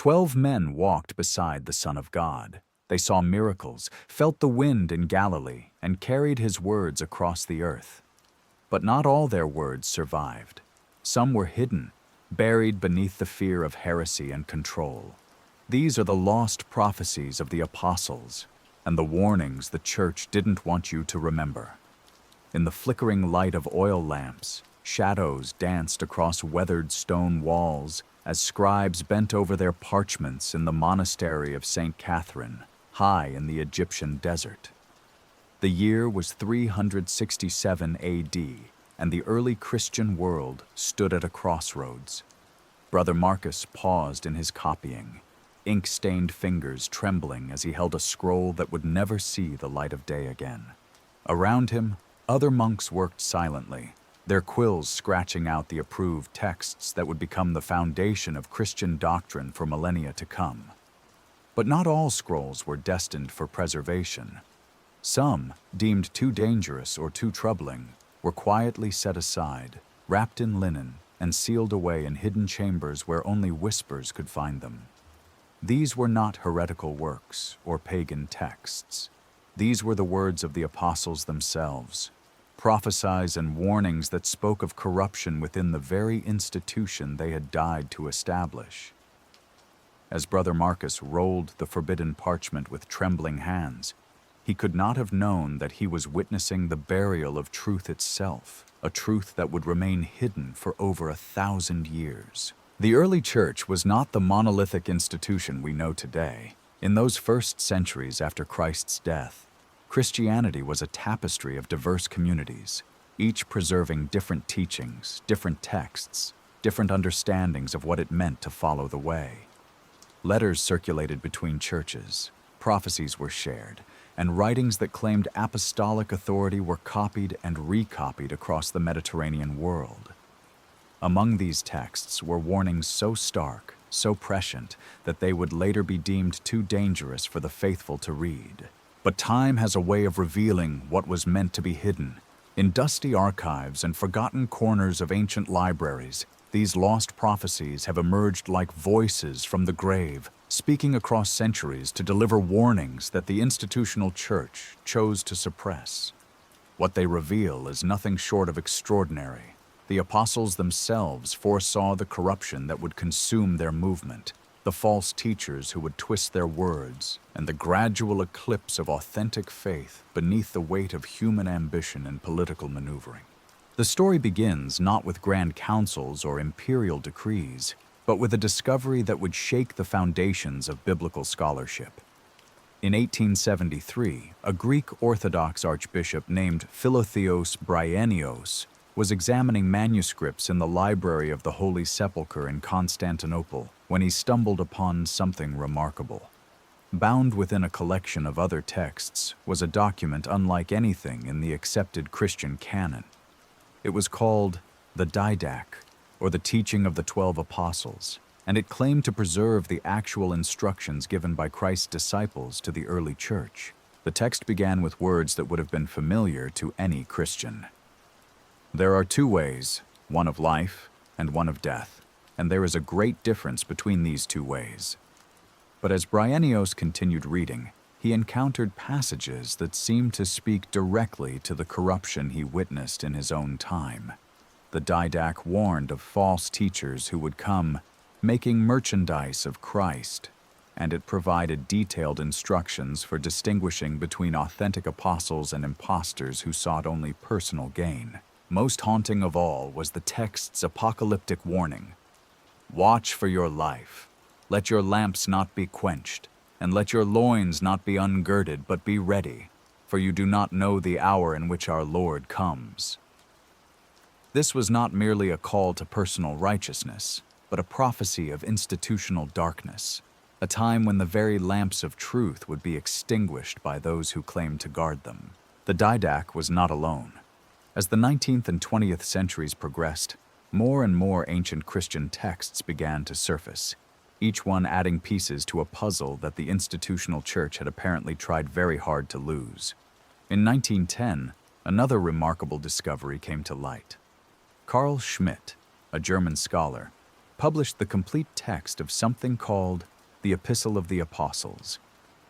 12 men walked beside the Son of God. They saw miracles, felt the wind in Galilee, and carried his words across the earth. But not all their words survived. Some were hidden, buried beneath the fear of heresy and control. These are the lost prophecies of the apostles, and the warnings the church didn't want you to remember. In the flickering light of oil lamps, shadows danced across weathered stone walls as scribes bent over their parchments in the monastery of St. Catherine, high in the Egyptian desert. The year was 367 AD, and the early Christian world stood at a crossroads. Brother Marcus paused in his copying, ink-stained fingers trembling as he held a scroll that would never see the light of day again. Around him, other monks worked silently, their quills scratching out the approved texts that would become the foundation of Christian doctrine for millennia to come. But not all scrolls were destined for preservation. Some, deemed too dangerous or too troubling, were quietly set aside, wrapped in linen, and sealed away in hidden chambers where only whispers could find them. These were not heretical works or pagan texts. These were the words of the apostles themselves, prophecies and warnings that spoke of corruption within the very institution they had died to establish. As Brother Marcus rolled the forbidden parchment with trembling hands, he could not have known that he was witnessing the burial of truth itself, a truth that would remain hidden for over 1,000 years. The early church was not the monolithic institution we know today. In those first centuries after Christ's death, Christianity was a tapestry of diverse communities, each preserving different teachings, different texts, different understandings of what it meant to follow the way. Letters circulated between churches, prophecies were shared, and writings that claimed apostolic authority were copied and recopied across the Mediterranean world. Among these texts were warnings so stark, so prescient, that they would later be deemed too dangerous for the faithful to read. But time has a way of revealing what was meant to be hidden. In dusty archives and forgotten corners of ancient libraries, these lost prophecies have emerged like voices from the grave, speaking across centuries to deliver warnings that the institutional church chose to suppress. What they reveal is nothing short of extraordinary. The apostles themselves foresaw the corruption that would consume their movement, the false teachers who would twist their words, and the gradual eclipse of authentic faith beneath the weight of human ambition and political maneuvering. The story begins not with grand councils or imperial decrees, but with a discovery that would shake the foundations of biblical scholarship. In 1873, a Greek Orthodox archbishop named Philotheos Bryennios was examining manuscripts in the library of the Holy Sepulchre in Constantinople when he stumbled upon something remarkable. Bound within a collection of other texts was a document unlike anything in the accepted Christian canon. It was called the Didache, or the Teaching of the 12 Apostles, and it claimed to preserve the actual instructions given by Christ's disciples to the early church. The text began with words that would have been familiar to any Christian. There are two ways, one of life and one of death, and there is a great difference between these two ways. But as Bryennios continued reading, he encountered passages that seemed to speak directly to the corruption he witnessed in his own time. The Didache warned of false teachers who would come, making merchandise of Christ, and it provided detailed instructions for distinguishing between authentic apostles and impostors who sought only personal gain. Most haunting of all was the text's apocalyptic warning. Watch for your life. Let your lamps not be quenched, and let your loins not be ungirded, but be ready, for you do not know the hour in which our Lord comes. This was not merely a call to personal righteousness, but a prophecy of institutional darkness, a time when the very lamps of truth would be extinguished by those who claimed to guard them. The Didache was not alone. As the 19th and 20th centuries progressed, more and more ancient Christian texts began to surface, each one adding pieces to a puzzle that the institutional church had apparently tried very hard to lose. In 1910, another remarkable discovery came to light. Carl Schmidt, a German scholar, published the complete text of something called the Epistle of the Apostles,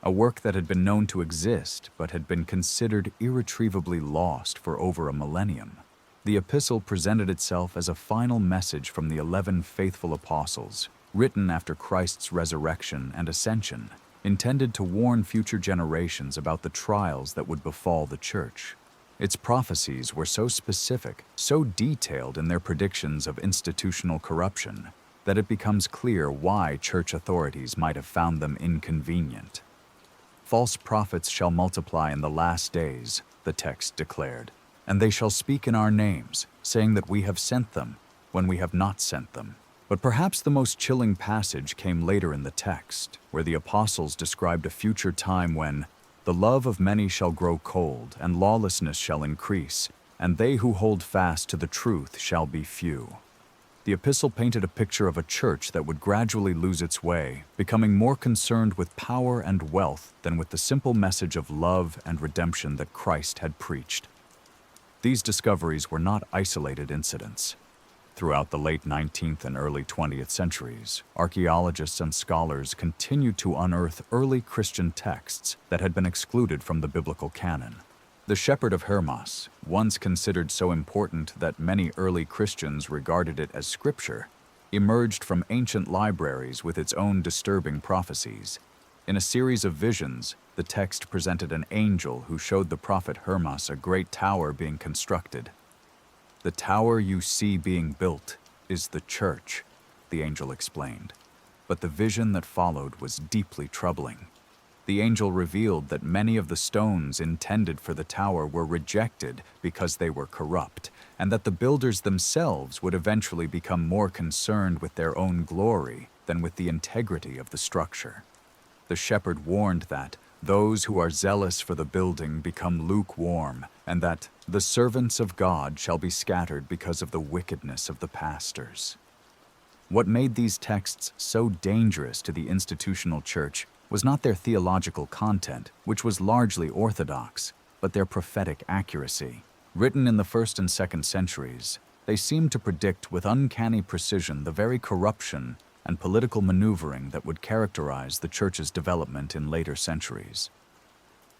a work that had been known to exist but had been considered irretrievably lost for over a millennium. The epistle presented itself as a final message from the 11 faithful apostles, written after Christ's resurrection and ascension, intended to warn future generations about the trials that would befall the church. Its prophecies were so specific, so detailed in their predictions of institutional corruption, that it becomes clear why church authorities might have found them inconvenient. "False prophets shall multiply in the last days," the text declared, "and they shall speak in our names, saying that we have sent them, when we have not sent them." But perhaps the most chilling passage came later in the text, where the apostles described a future time when "the love of many shall grow cold, and lawlessness shall increase, and they who hold fast to the truth shall be few." The epistle painted a picture of a church that would gradually lose its way, becoming more concerned with power and wealth than with the simple message of love and redemption that Christ had preached. These discoveries were not isolated incidents. Throughout the late 19th and early 20th centuries, archaeologists and scholars continued to unearth early Christian texts that had been excluded from the biblical canon. The Shepherd of Hermas, once considered so important that many early Christians regarded it as scripture, emerged from ancient libraries with its own disturbing prophecies. In a series of visions, the text presented an angel who showed the prophet Hermas a great tower being constructed. "The tower you see being built is the church," the angel explained. But the vision that followed was deeply troubling. The angel revealed that many of the stones intended for the tower were rejected because they were corrupt, and that the builders themselves would eventually become more concerned with their own glory than with the integrity of the structure. The shepherd warned that those who are zealous for the building become lukewarm, and that the servants of God shall be scattered because of the wickedness of the pastors. What made these texts so dangerous to the institutional church was not their theological content, which was largely orthodox, but their prophetic accuracy. Written in the 1st and 2nd centuries, they seemed to predict with uncanny precision the very corruption and political maneuvering that would characterize the church's development in later centuries.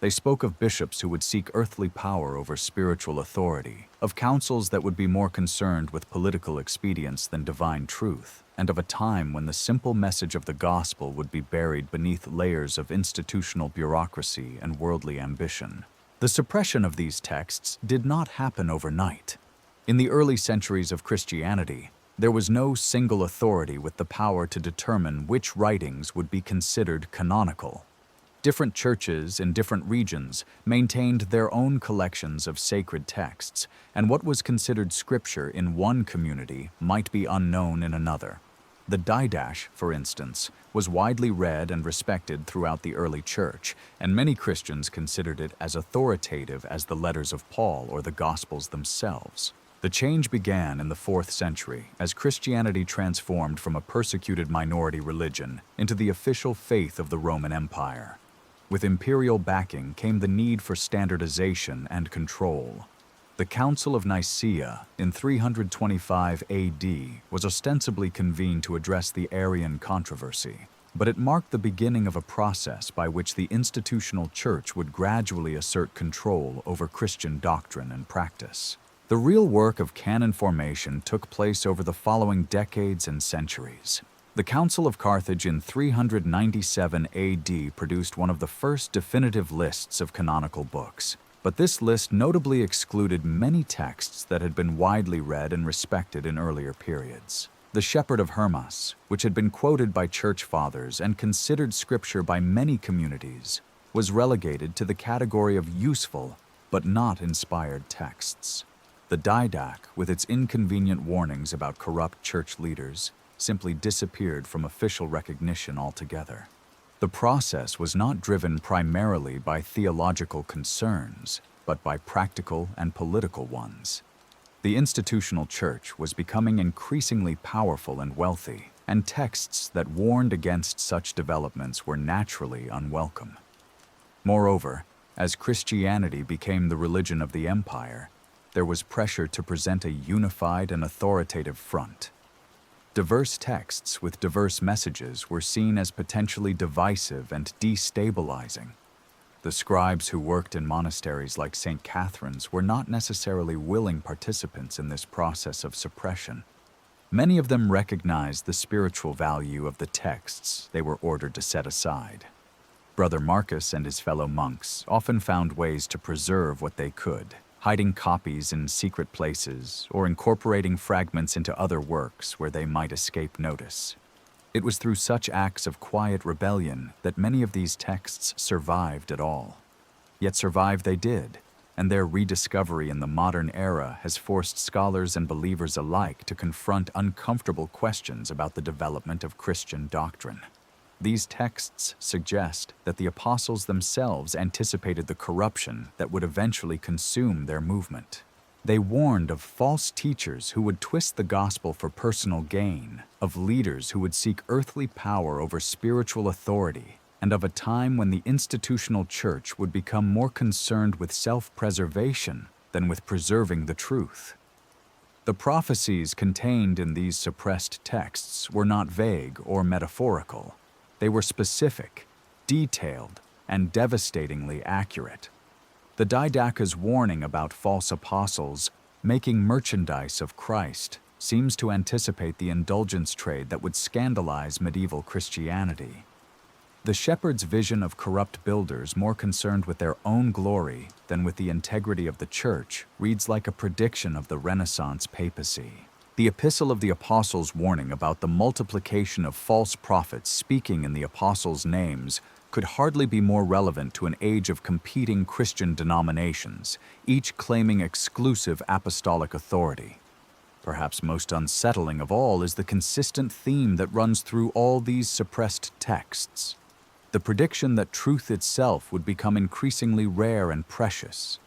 They spoke of bishops who would seek earthly power over spiritual authority, of councils that would be more concerned with political expedience than divine truth, and of a time when the simple message of the gospel would be buried beneath layers of institutional bureaucracy and worldly ambition. The suppression of these texts did not happen overnight. In the early centuries of Christianity, there was no single authority with the power to determine which writings would be considered canonical. Different churches in different regions maintained their own collections of sacred texts, and what was considered scripture in one community might be unknown in another. The Didache, for instance, was widely read and respected throughout the early church, and many Christians considered it as authoritative as the letters of Paul or the Gospels themselves. The change began in the 4th century as Christianity transformed from a persecuted minority religion into the official faith of the Roman Empire. With imperial backing came the need for standardization and control. The Council of Nicaea in 325 AD was ostensibly convened to address the Arian controversy, but it marked the beginning of a process by which the institutional church would gradually assert control over Christian doctrine and practice. The real work of canon formation took place over the following decades and centuries. The Council of Carthage in 397 AD produced one of the first definitive lists of canonical books, but this list notably excluded many texts that had been widely read and respected in earlier periods. The Shepherd of Hermas, which had been quoted by church fathers and considered scripture by many communities, was relegated to the category of useful but not inspired texts. The Didache, with its inconvenient warnings about corrupt church leaders, simply disappeared from official recognition altogether. The process was not driven primarily by theological concerns, but by practical and political ones. The institutional church was becoming increasingly powerful and wealthy, and texts that warned against such developments were naturally unwelcome. Moreover, as Christianity became the religion of the empire, there was pressure to present a unified and authoritative front. Diverse texts with diverse messages were seen as potentially divisive and destabilizing. The scribes who worked in monasteries like St. Catherine's were not necessarily willing participants in this process of suppression. Many of them recognized the spiritual value of the texts they were ordered to set aside. Brother Marcus and his fellow monks often found ways to preserve what they could, hiding copies in secret places or incorporating fragments into other works where they might escape notice. It was through such acts of quiet rebellion that many of these texts survived at all. Yet survive they did, and their rediscovery in the modern era has forced scholars and believers alike to confront uncomfortable questions about the development of Christian doctrine. These texts suggest that the apostles themselves anticipated the corruption that would eventually consume their movement. They warned of false teachers who would twist the gospel for personal gain, of leaders who would seek earthly power over spiritual authority, and of a time when the institutional church would become more concerned with self-preservation than with preserving the truth. The prophecies contained in these suppressed texts were not vague or metaphorical. They were specific, detailed, and devastatingly accurate. The Didache's warning about false apostles making merchandise of Christ seems to anticipate the indulgence trade that would scandalize medieval Christianity. The shepherd's vision of corrupt builders more concerned with their own glory than with the integrity of the church reads like a prediction of the Renaissance papacy. The Epistle of the Apostles' warning about the multiplication of false prophets speaking in the apostles' names could hardly be more relevant to an age of competing Christian denominations, each claiming exclusive apostolic authority. Perhaps most unsettling of all is the consistent theme that runs through all these suppressed texts: the prediction that truth itself would become increasingly rare and precious.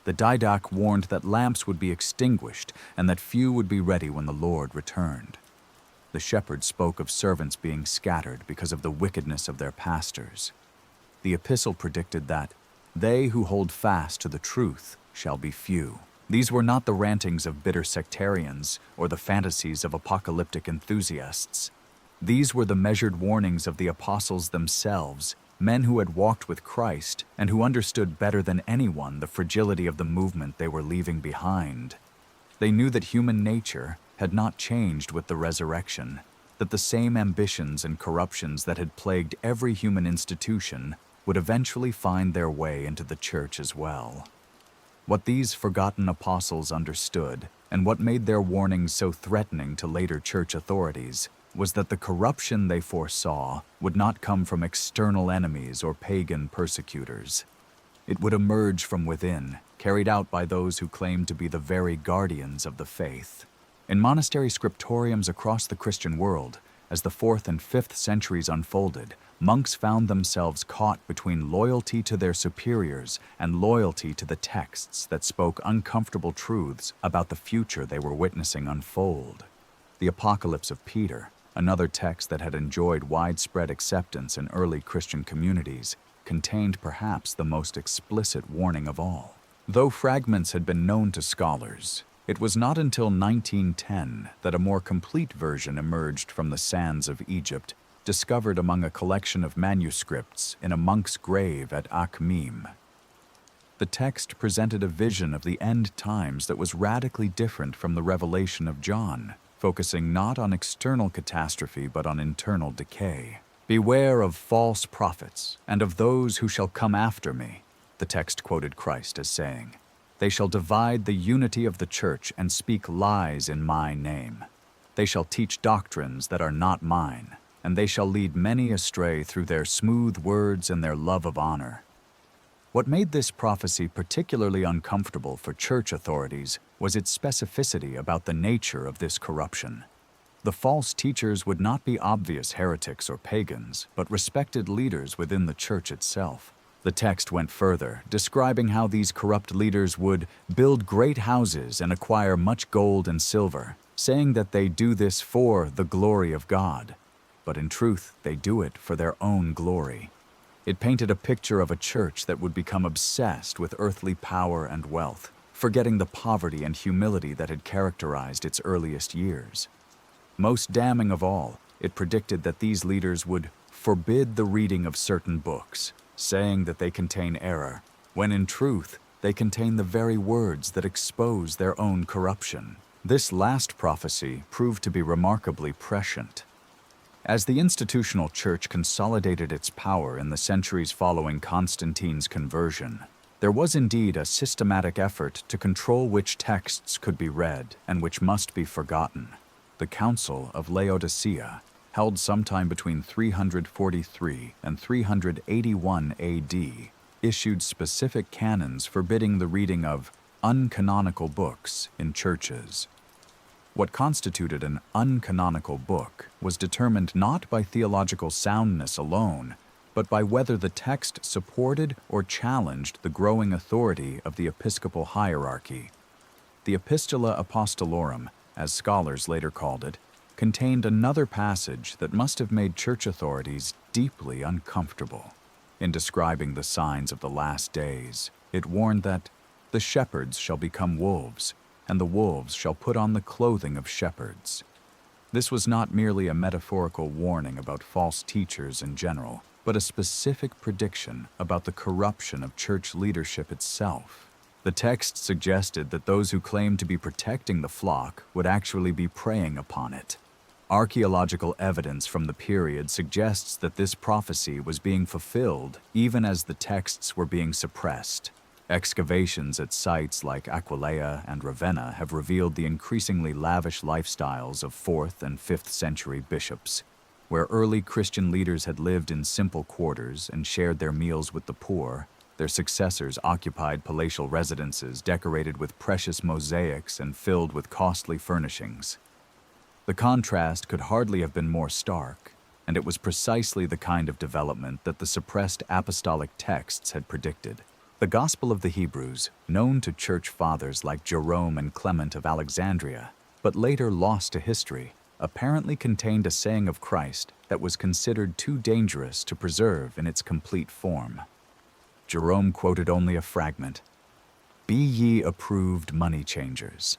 The Didache warned that lamps would be extinguished and that few would be ready when the Lord returned. The shepherd spoke of servants being scattered because of the wickedness of their pastors. The epistle predicted that they who hold fast to the truth shall be few. These were not the rantings of bitter sectarians or the fantasies of apocalyptic enthusiasts. These were the measured warnings of the apostles themselves, men who had walked with Christ and who understood better than anyone the fragility of the movement they were leaving behind. They knew that human nature had not changed with the resurrection, that the same ambitions and corruptions that had plagued every human institution would eventually find their way into the church as well. What these forgotten apostles understood, and what made their warnings so threatening to later church authorities, was that the corruption they foresaw would not come from external enemies or pagan persecutors. It would emerge from within, carried out by those who claimed to be the very guardians of the faith. In monastery scriptoriums across the Christian world, as the 4th and 5th centuries unfolded, monks found themselves caught between loyalty to their superiors and loyalty to the texts that spoke uncomfortable truths about the future they were witnessing unfold. The Apocalypse of Peter, another text that had enjoyed widespread acceptance in early Christian communities, contained perhaps the most explicit warning of all. Though fragments had been known to scholars, it was not until 1910 that a more complete version emerged from the sands of Egypt, discovered among a collection of manuscripts in a monk's grave at Akhmim. The text presented a vision of the end times that was radically different from the revelation of John, focusing not on external catastrophe but on internal decay. "Beware of false prophets and of those who shall come after me," the text quoted Christ as saying. "They shall divide the unity of the church and speak lies in my name. They shall teach doctrines that are not mine, and they shall lead many astray through their smooth words and their love of honor." What made this prophecy particularly uncomfortable for church authorities was its specificity about the nature of this corruption. The false teachers would not be obvious heretics or pagans, but respected leaders within the church itself. The text went further, describing how these corrupt leaders would build great houses and acquire much gold and silver, saying that they do this for the glory of God. But in truth, they do it for their own glory. It painted a picture of a church that would become obsessed with earthly power and wealth, forgetting the poverty and humility that had characterized its earliest years. Most damning of all, it predicted that these leaders would forbid the reading of certain books, saying that they contain error, when in truth, they contain the very words that expose their own corruption. This last prophecy proved to be remarkably prescient. As the institutional church consolidated its power in the centuries following Constantine's conversion, there was indeed a systematic effort to control which texts could be read and which must be forgotten. The Council of Laodicea, held sometime between 343 and 381 AD, issued specific canons forbidding the reading of uncanonical books in churches. What constituted an uncanonical book was determined not by theological soundness alone, but by whether the text supported or challenged the growing authority of the episcopal hierarchy. The Epistula Apostolorum, as scholars later called it, contained another passage that must have made church authorities deeply uncomfortable. In describing the signs of the last days, it warned that the shepherds shall become wolves, and the wolves shall put on the clothing of shepherds. This was not merely a metaphorical warning about false teachers in general, but a specific prediction about the corruption of church leadership itself. The text suggested that those who claimed to be protecting the flock would actually be preying upon it. Archaeological evidence from the period suggests that this prophecy was being fulfilled even as the texts were being suppressed. Excavations at sites like Aquileia and Ravenna have revealed the increasingly lavish lifestyles of 4th and 5th century bishops, where early Christian leaders had lived in simple quarters and shared their meals with the poor. Their successors occupied palatial residences decorated with precious mosaics and filled with costly furnishings. The contrast could hardly have been more stark, and it was precisely the kind of development that the suppressed apostolic texts had predicted. The Gospel of the Hebrews, known to church fathers like Jerome and Clement of Alexandria, but later lost to history, apparently contained a saying of Christ that was considered too dangerous to preserve in its complete form. Jerome quoted only a fragment, "Be ye approved money changers."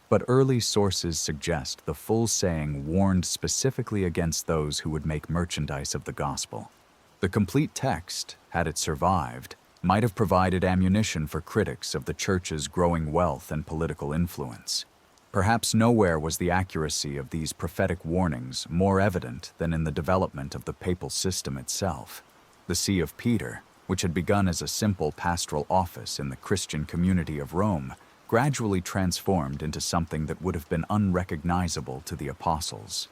But early sources suggest the full saying warned specifically against those who would make merchandise of the gospel. The complete text, had it survived, might have provided ammunition for critics of the church's growing wealth and political influence. Perhaps nowhere was the accuracy of these prophetic warnings more evident than in the development of the papal system itself. The See of Peter, which had begun as a simple pastoral office in the Christian community of Rome, gradually transformed into something that would have been unrecognizable to the apostles.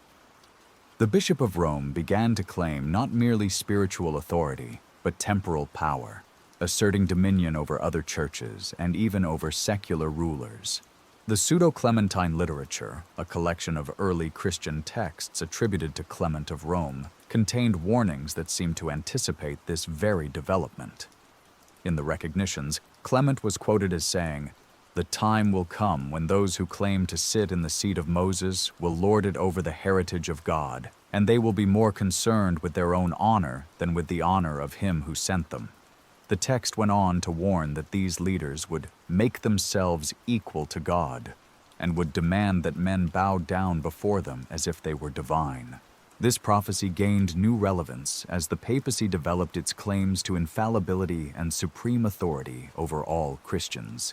The Bishop of Rome began to claim not merely spiritual authority, but temporal power, asserting dominion over other churches and even over secular rulers. The Pseudo-Clementine literature, a collection of early Christian texts attributed to Clement of Rome, contained warnings that seemed to anticipate this very development. In the recognitions, Clement was quoted as saying, "The time will come when those who claim to sit in the seat of Moses will lord it over the heritage of God, and they will be more concerned with their own honor than with the honor of him who sent them." The text went on to warn that these leaders would make themselves equal to God and would demand that men bow down before them as if they were divine. This prophecy gained new relevance as the papacy developed its claims to infallibility and supreme authority over all Christians.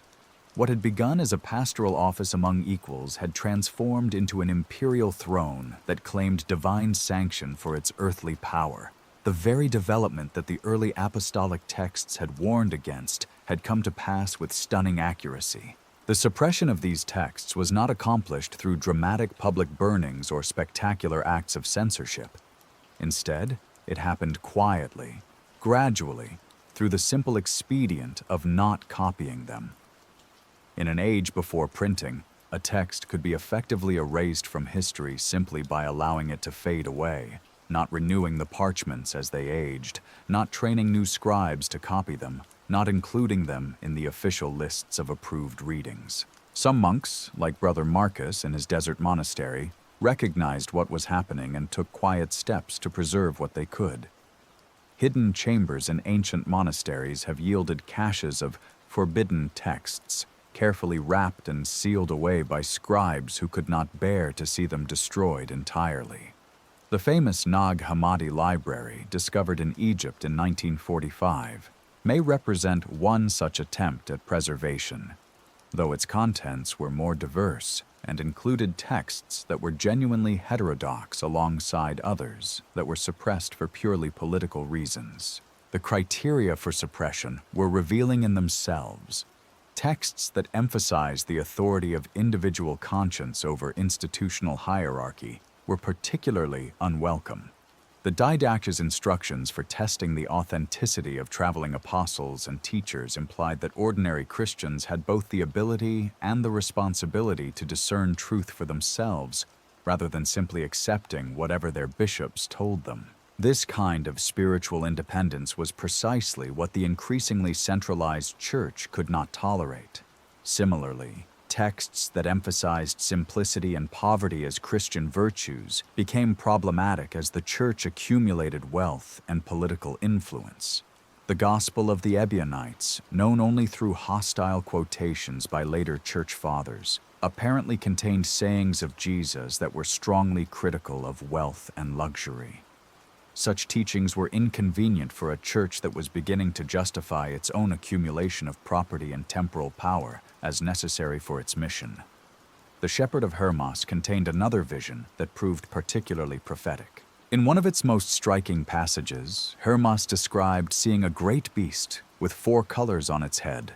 What had begun as a pastoral office among equals had transformed into an imperial throne that claimed divine sanction for its earthly power. The very development that the early apostolic texts had warned against had come to pass with stunning accuracy. The suppression of these texts was not accomplished through dramatic public burnings or spectacular acts of censorship. Instead, it happened quietly, gradually, through the simple expedient of not copying them. In an age before printing, a text could be effectively erased from history simply by allowing it to fade away, not renewing the parchments as they aged, not training new scribes to copy them, not including them in the official lists of approved readings. Some monks, like Brother Marcus in his desert monastery, recognized what was happening and took quiet steps to preserve what they could. Hidden chambers in ancient monasteries have yielded caches of forbidden texts, carefully wrapped and sealed away by scribes who could not bear to see them destroyed entirely. The famous Nag Hammadi library, discovered in Egypt in 1945, may represent one such attempt at preservation, though its contents were more diverse and included texts that were genuinely heterodox alongside others that were suppressed for purely political reasons. The criteria for suppression were revealing in themselves. Texts that emphasized the authority of individual conscience over institutional hierarchy were particularly unwelcome. The Didache's instructions for testing the authenticity of traveling apostles and teachers implied that ordinary Christians had both the ability and the responsibility to discern truth for themselves, rather than simply accepting whatever their bishops told them. This kind of spiritual independence was precisely what the increasingly centralized church could not tolerate. Similarly, texts that emphasized simplicity and poverty as Christian virtues became problematic as the church accumulated wealth and political influence. The Gospel of the Ebionites, known only through hostile quotations by later church fathers, apparently contained sayings of Jesus that were strongly critical of wealth and luxury. Such teachings were inconvenient for a church that was beginning to justify its own accumulation of property and temporal power as necessary for its mission. The Shepherd of Hermas contained another vision that proved particularly prophetic. In one of its most striking passages, Hermas described seeing a great beast with 4 colors on its head: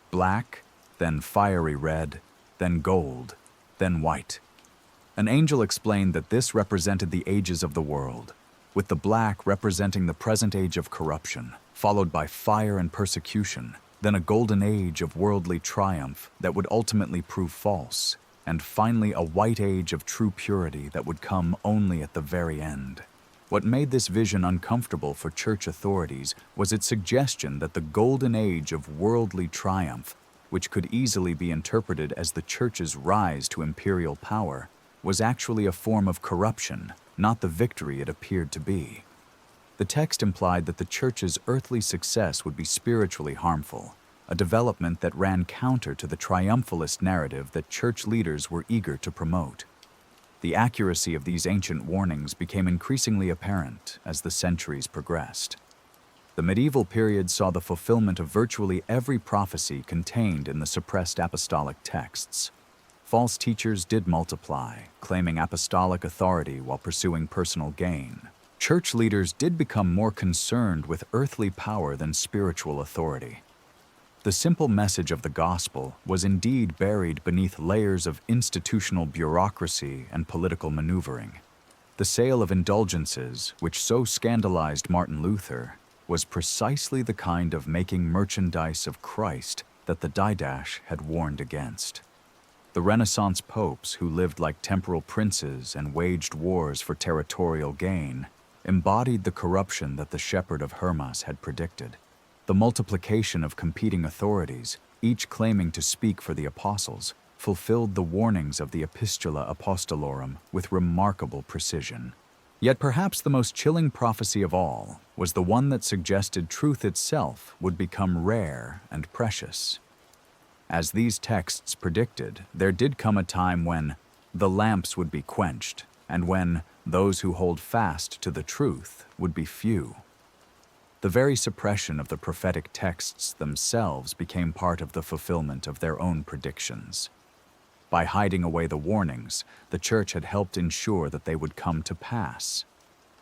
black, then fiery red, then gold, then white. An angel explained that this represented the ages of the world, with the black representing the present age of corruption, followed by fire and persecution, then a golden age of worldly triumph that would ultimately prove false, and finally a white age of true purity that would come only at the very end. What made this vision uncomfortable for church authorities was its suggestion that the golden age of worldly triumph, which could easily be interpreted as the church's rise to imperial power, was actually a form of corruption, not the victory it appeared to be. The text implied that the church's earthly success would be spiritually harmful, a development that ran counter to the triumphalist narrative that church leaders were eager to promote. The accuracy of these ancient warnings became increasingly apparent as the centuries progressed. The medieval period saw the fulfillment of virtually every prophecy contained in the suppressed apostolic texts. False teachers did multiply, claiming apostolic authority while pursuing personal gain. Church leaders did become more concerned with earthly power than spiritual authority. The simple message of the gospel was indeed buried beneath layers of institutional bureaucracy and political maneuvering. The sale of indulgences, which so scandalized Martin Luther, was precisely the kind of making merchandise of Christ that the Didache had warned against. The Renaissance popes, who lived like temporal princes and waged wars for territorial gain, embodied the corruption that the Shepherd of Hermas had predicted. The multiplication of competing authorities, each claiming to speak for the apostles, fulfilled the warnings of the Epistula Apostolorum with remarkable precision. Yet perhaps the most chilling prophecy of all was the one that suggested truth itself would become rare and precious. As these texts predicted, there did come a time when the lamps would be quenched, and when those who hold fast to the truth would be few. The very suppression of the prophetic texts themselves became part of the fulfillment of their own predictions. By hiding away the warnings, the church had helped ensure that they would come to pass.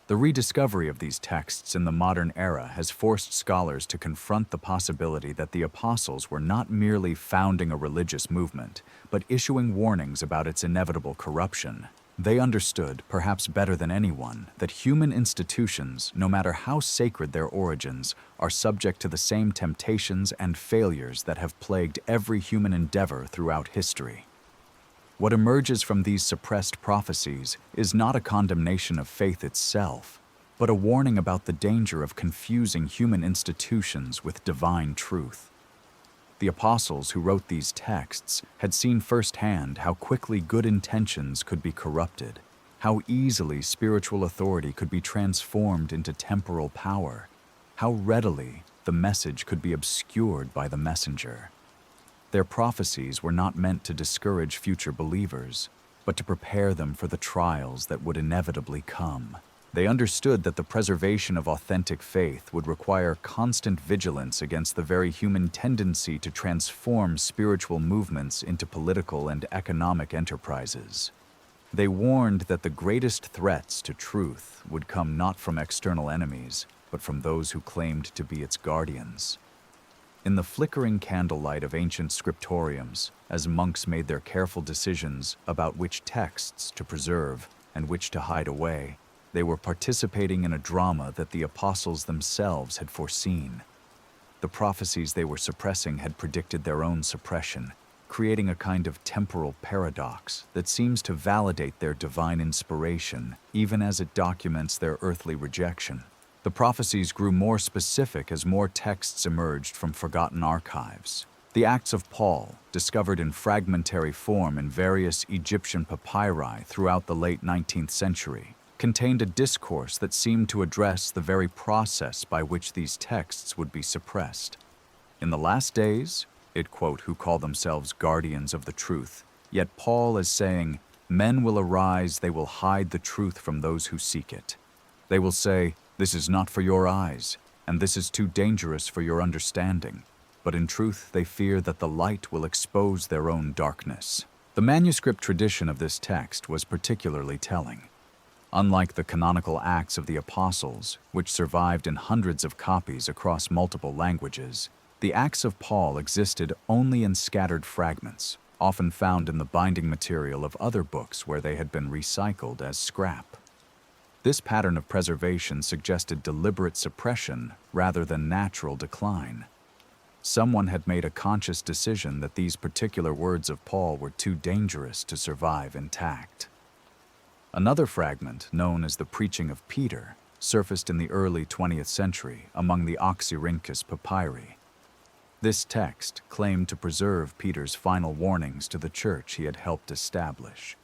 The rediscovery of these texts in the modern era has forced scholars to confront the possibility that the apostles were not merely founding a religious movement, but issuing warnings about its inevitable corruption. They understood, perhaps better than anyone, that human institutions, no matter how sacred their origins, are subject to the same temptations and failures that have plagued every human endeavor throughout history. What emerges from these suppressed prophecies is not a condemnation of faith itself, but a warning about the danger of confusing human institutions with divine truth. The apostles who wrote these texts had seen firsthand how quickly good intentions could be corrupted, how easily spiritual authority could be transformed into temporal power, how readily the message could be obscured by the messenger. Their prophecies were not meant to discourage future believers, but to prepare them for the trials that would inevitably come. They understood that the preservation of authentic faith would require constant vigilance against the very human tendency to transform spiritual movements into political and economic enterprises. They warned that the greatest threats to truth would come not from external enemies, but from those who claimed to be its guardians. In the flickering candlelight of ancient scriptoriums, as monks made their careful decisions about which texts to preserve and which to hide away, they were participating in a drama that the apostles themselves had foreseen. The prophecies they were suppressing had predicted their own suppression, creating a kind of temporal paradox that seems to validate their divine inspiration, even as it documents their earthly rejection. The prophecies grew more specific as more texts emerged from forgotten archives. The Acts of Paul, discovered in fragmentary form in various Egyptian papyri throughout the late 19th century, contained a discourse that seemed to address the very process by which these texts would be suppressed. In the last days, it quote, who call themselves guardians of the truth, yet Paul is saying, men will arise, they will hide the truth from those who seek it. They will say, this is not for your eyes, and this is too dangerous for your understanding. But in truth, they fear that the light will expose their own darkness. The manuscript tradition of this text was particularly telling. Unlike the canonical Acts of the Apostles, which survived in hundreds of copies across multiple languages, the Acts of Paul existed only in scattered fragments, often found in the binding material of other books where they had been recycled as scrap. This pattern of preservation suggested deliberate suppression rather than natural decline. Someone had made a conscious decision that these particular words of Paul were too dangerous to survive intact. Another fragment, known as the Preaching of Peter, surfaced in the early 20th century among the Oxyrhynchus papyri. This text claimed to preserve Peter's final warnings to the church he had helped establish.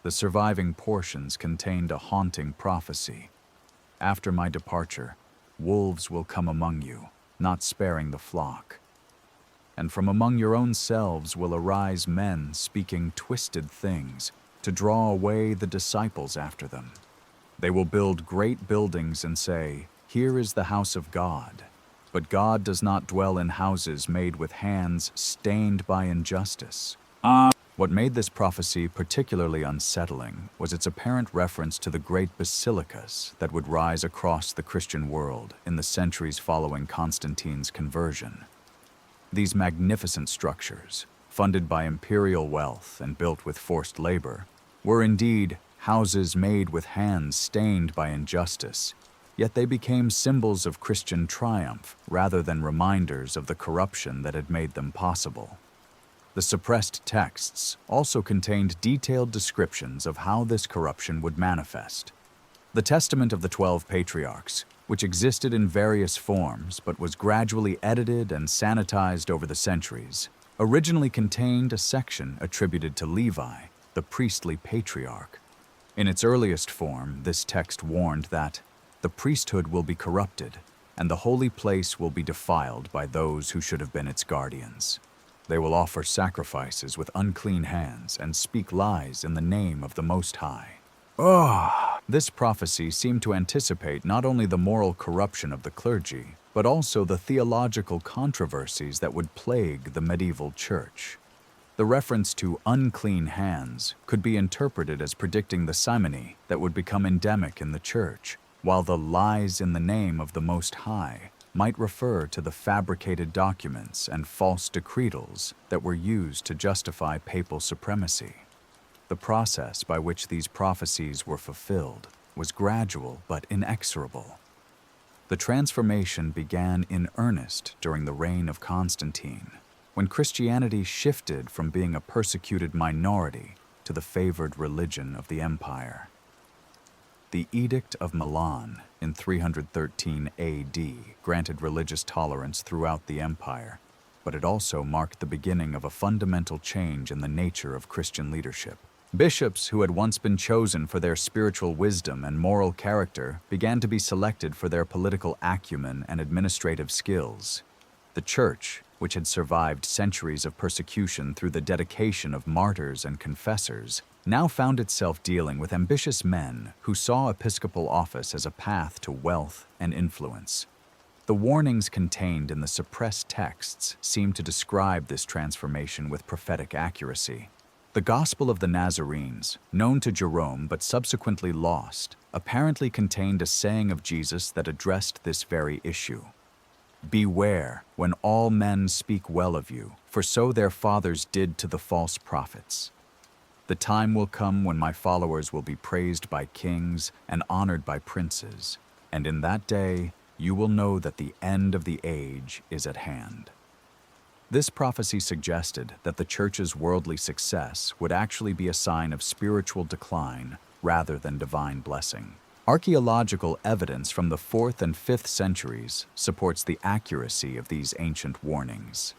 The surviving portions contained a haunting prophecy. After my departure, wolves will come among you, not sparing the flock. And from among your own selves will arise men speaking twisted things to draw away the disciples after them. They will build great buildings and say, here is the house of God. But God does not dwell in houses made with hands stained by injustice. What made this prophecy particularly unsettling was its apparent reference to the great basilicas that would rise across the Christian world in the centuries following Constantine's conversion. These magnificent structures, funded by imperial wealth and built with forced labor, were indeed houses made with hands stained by injustice, yet they became symbols of Christian triumph rather than reminders of the corruption that had made them possible. The suppressed texts also contained detailed descriptions of how this corruption would manifest. The Testament of the 12 Patriarchs, which existed in various forms but was gradually edited and sanitized over the centuries, originally contained a section attributed to Levi, the priestly patriarch. In its earliest form, this text warned that the priesthood will be corrupted and the holy place will be defiled by those who should have been its guardians. They will offer sacrifices with unclean hands and speak lies in the name of the Most High. This prophecy seemed to anticipate not only the moral corruption of the clergy, but also the theological controversies that would plague the medieval church. The reference to unclean hands could be interpreted as predicting the simony that would become endemic in the church, while the lies in the name of the Most High might refer to the fabricated documents and false decretals that were used to justify papal supremacy. The process by which these prophecies were fulfilled was gradual but inexorable. The transformation began in earnest during the reign of Constantine, when Christianity shifted from being a persecuted minority to the favored religion of the empire. The Edict of Milan in 313 AD granted religious tolerance throughout the empire, but it also marked the beginning of a fundamental change in the nature of Christian leadership. Bishops who had once been chosen for their spiritual wisdom and moral character began to be selected for their political acumen and administrative skills. The church, which had survived centuries of persecution through the dedication of martyrs and confessors, now found itself dealing with ambitious men who saw episcopal office as a path to wealth and influence. The warnings contained in the suppressed texts seem to describe this transformation with prophetic accuracy. The Gospel of the Nazarenes, known to Jerome but subsequently lost, apparently contained a saying of Jesus that addressed this very issue. "Beware when all men speak well of you, for so their fathers did to the false prophets. The time will come when my followers will be praised by kings and honored by princes, and in that day you will know that the end of the age is at hand." This prophecy suggested that the church's worldly success would actually be a sign of spiritual decline rather than divine blessing. Archaeological evidence from the 4th and 5th centuries supports the accuracy of these ancient warnings.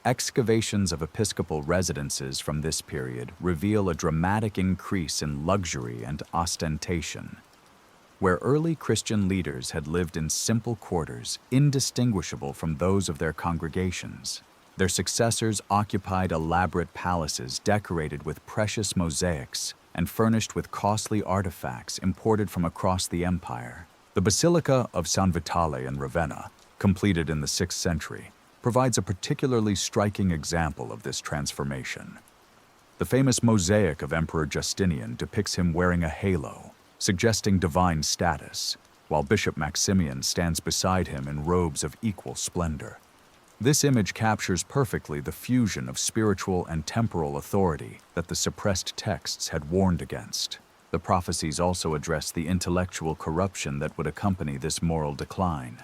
Excavations of episcopal residences from this period reveal a dramatic increase in luxury and ostentation. Where early Christian leaders had lived in simple quarters, indistinguishable from those of their congregations, their successors occupied elaborate palaces decorated with precious mosaics and furnished with costly artifacts imported from across the empire. The Basilica of San Vitale in Ravenna, completed in the 6th century, provides a particularly striking example of this transformation. The famous mosaic of Emperor Justinian depicts him wearing a halo, suggesting divine status, while Bishop Maximian stands beside him in robes of equal splendor. This image captures perfectly the fusion of spiritual and temporal authority that the suppressed texts had warned against. The prophecies also address the intellectual corruption that would accompany this moral decline.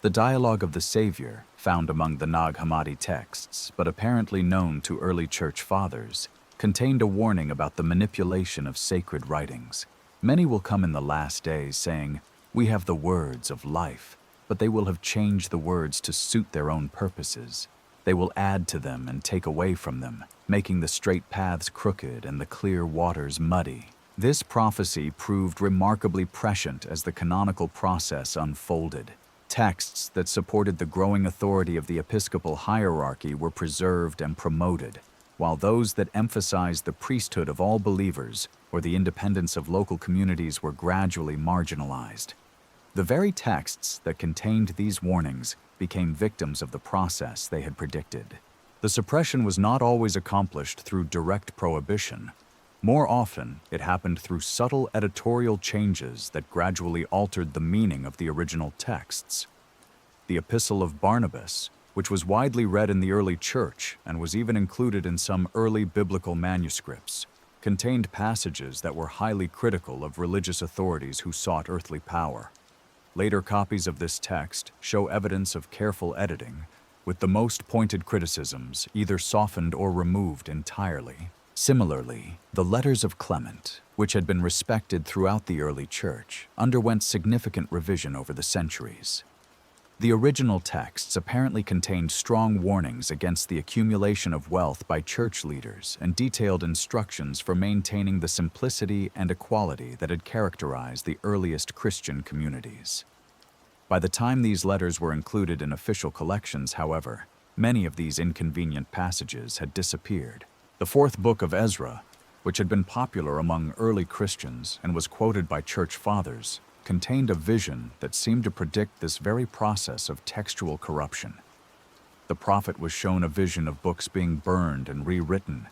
The dialogue of the Savior, found among the Nag Hammadi texts, but apparently known to early church fathers, contained a warning about the manipulation of sacred writings. Many will come in the last days saying, "We have the words of life," but they will have changed the words to suit their own purposes. They will add to them and take away from them, making the straight paths crooked and the clear waters muddy. This prophecy proved remarkably prescient as the canonical process unfolded. Texts that supported the growing authority of the episcopal hierarchy were preserved and promoted, while those that emphasized the priesthood of all believers or the independence of local communities were gradually marginalized. The very texts that contained these warnings became victims of the process they had predicted. The suppression was not always accomplished through direct prohibition. More often, it happened through subtle editorial changes that gradually altered the meaning of the original texts. The Epistle of Barnabas, which was widely read in the early church and was even included in some early biblical manuscripts, contained passages that were highly critical of religious authorities who sought earthly power. Later copies of this text show evidence of careful editing, with the most pointed criticisms either softened or removed entirely. Similarly, the letters of Clement, which had been respected throughout the early church, underwent significant revision over the centuries. The original texts apparently contained strong warnings against the accumulation of wealth by church leaders and detailed instructions for maintaining the simplicity and equality that had characterized the earliest Christian communities. By the time these letters were included in official collections, however, many of these inconvenient passages had disappeared. The 4th book of Ezra, which had been popular among early Christians and was quoted by church fathers, contained a vision that seemed to predict this very process of textual corruption. The prophet was shown a vision of books being burned and rewritten,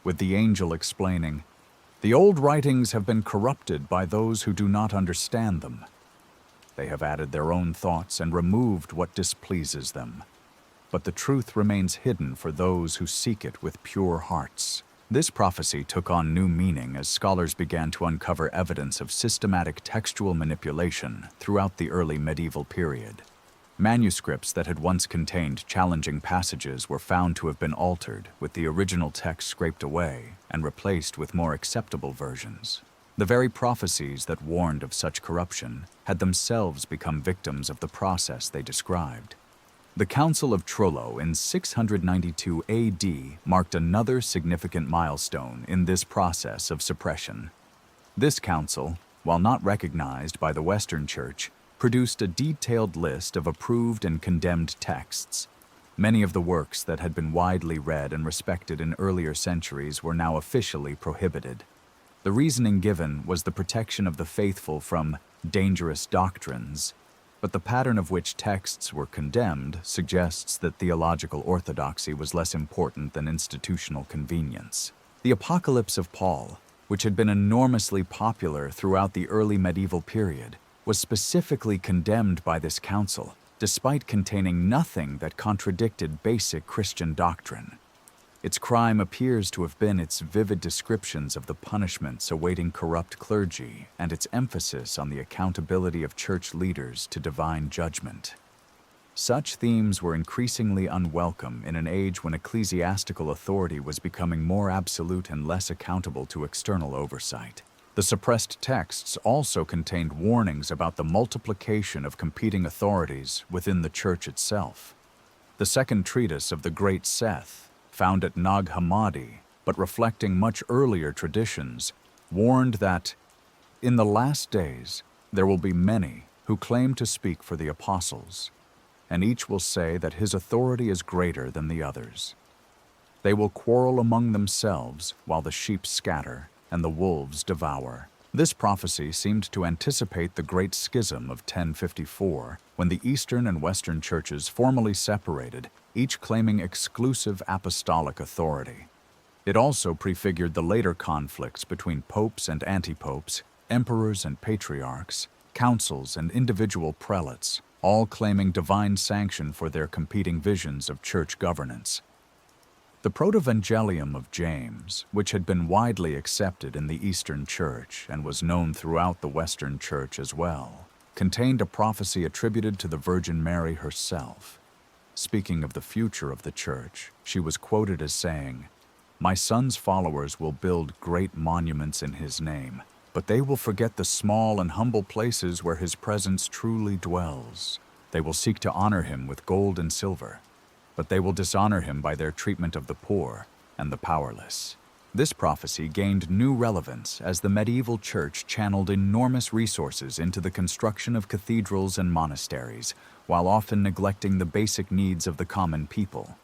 with the angel explaining, "The old writings have been corrupted by those who do not understand them. They have added their own thoughts and removed what displeases them. But the truth remains hidden for those who seek it with pure hearts." This prophecy took on new meaning as scholars began to uncover evidence of systematic textual manipulation throughout the early medieval period. Manuscripts that had once contained challenging passages were found to have been altered, with the original text scraped away and replaced with more acceptable versions. The very prophecies that warned of such corruption had themselves become victims of the process they described. The Council of Trullo in 692 AD marked another significant milestone in this process of suppression. This council, while not recognized by the Western Church, produced a detailed list of approved and condemned texts. Many of the works that had been widely read and respected in earlier centuries were now officially prohibited. The reasoning given was the protection of the faithful from dangerous doctrines, but the pattern of which texts were condemned suggests that theological orthodoxy was less important than institutional convenience. The Apocalypse of Paul, which had been enormously popular throughout the early medieval period, was specifically condemned by this council, despite containing nothing that contradicted basic Christian doctrine. Its crime appears to have been its vivid descriptions of the punishments awaiting corrupt clergy and its emphasis on the accountability of church leaders to divine judgment. Such themes were increasingly unwelcome in an age when ecclesiastical authority was becoming more absolute and less accountable to external oversight. The suppressed texts also contained warnings about the multiplication of competing authorities within the church itself. The second treatise of the Great Seth, found at Nag Hammadi, but reflecting much earlier traditions, warned that, "In the last days there will be many who claim to speak for the apostles, and each will say that his authority is greater than the others. They will quarrel among themselves while the sheep scatter and the wolves devour." This prophecy seemed to anticipate the Great Schism of 1054, when the Eastern and Western churches formally separated, each claiming exclusive apostolic authority. It also prefigured the later conflicts between popes and anti-popes, emperors and patriarchs, councils and individual prelates, all claiming divine sanction for their competing visions of church governance. The Protevangelium of James, which had been widely accepted in the Eastern Church and was known throughout the Western Church as well, contained a prophecy attributed to the Virgin Mary herself. Speaking of the future of the Church, she was quoted as saying, "My Son's followers will build great monuments in his name, but they will forget the small and humble places where his presence truly dwells. They will seek to honor him with gold and silver, but they will dishonor him by their treatment of the poor and the powerless." This prophecy gained new relevance as the medieval church channeled enormous resources into the construction of cathedrals and monasteries, while often neglecting the basic needs of the common people.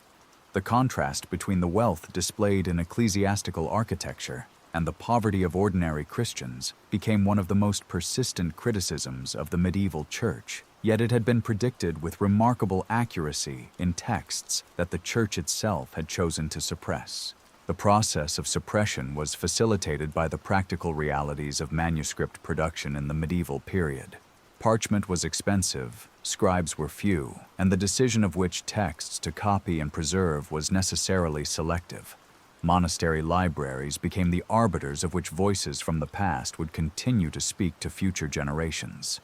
The contrast between the wealth displayed in ecclesiastical architecture and the poverty of ordinary Christians became one of the most persistent criticisms of the medieval church. Yet it had been predicted with remarkable accuracy in texts that the church itself had chosen to suppress. The process of suppression was facilitated by the practical realities of manuscript production in the medieval period. Parchment was expensive, scribes were few, and the decision of which texts to copy and preserve was necessarily selective. Monastery libraries became the arbiters of which voices from the past would continue to speak to future generations.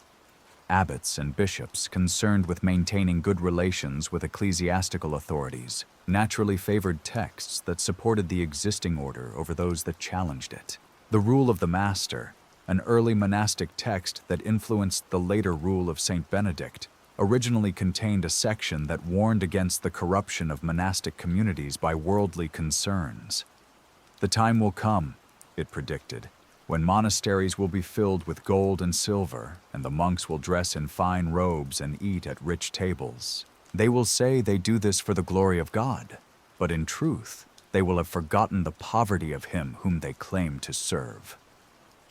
Abbots and bishops, concerned with maintaining good relations with ecclesiastical authorities, naturally favored texts that supported the existing order over those that challenged it. The Rule of the Master, an early monastic text that influenced the later rule of Saint Benedict, originally contained a section that warned against the corruption of monastic communities by worldly concerns. "The time will come," it predicted, "when monasteries will be filled with gold and silver, and the monks will dress in fine robes and eat at rich tables. They will say they do this for the glory of God, but in truth, they will have forgotten the poverty of him whom they claim to serve."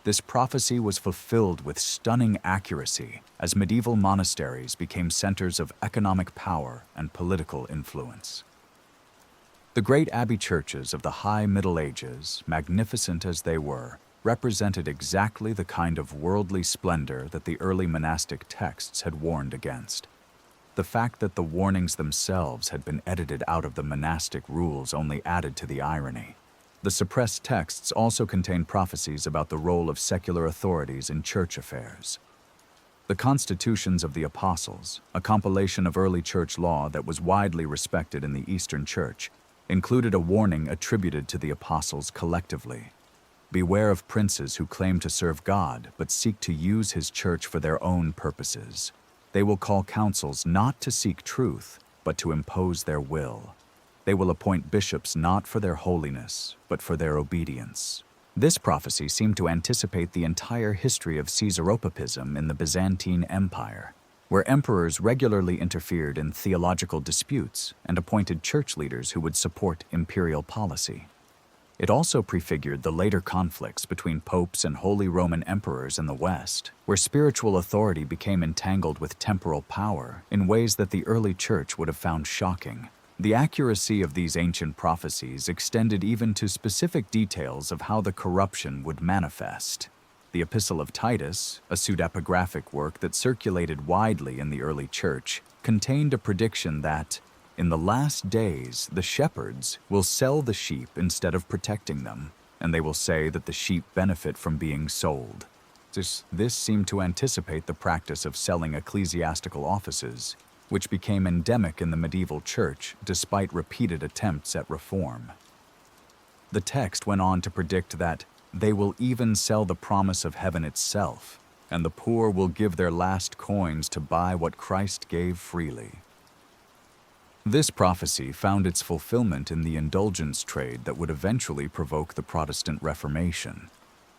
This prophecy was fulfilled with stunning accuracy as medieval monasteries became centers of economic power and political influence. The great abbey churches of the High Middle Ages, magnificent as they were, represented exactly the kind of worldly splendor that the early monastic texts had warned against. The fact that the warnings themselves had been edited out of the monastic rules only added to the irony. The suppressed texts also contained prophecies about the role of secular authorities in church affairs. The Constitutions of the Apostles, a compilation of early church law that was widely respected in the Eastern Church, included a warning attributed to the apostles collectively. "Beware of princes who claim to serve God but seek to use his church for their own purposes. They will call councils not to seek truth, but to impose their will. They will appoint bishops not for their holiness, but for their obedience." This prophecy seemed to anticipate the entire history of Caesaropapism in the Byzantine Empire, where emperors regularly interfered in theological disputes and appointed church leaders who would support imperial policy. It also prefigured the later conflicts between popes and Holy Roman emperors in the West, where spiritual authority became entangled with temporal power in ways that the early church would have found shocking. The accuracy of these ancient prophecies extended even to specific details of how the corruption would manifest. The Epistle of Titus, a pseudepigraphic work that circulated widely in the early church, contained a prediction that, in the last days, the shepherds will sell the sheep instead of protecting them, and they will say that the sheep benefit from being sold. This seemed to anticipate the practice of selling ecclesiastical offices, which became endemic in the medieval church despite repeated attempts at reform. The text went on to predict that they will even sell the promise of heaven itself, and the poor will give their last coins to buy what Christ gave freely. This prophecy found its fulfillment in the indulgence trade that would eventually provoke the Protestant Reformation.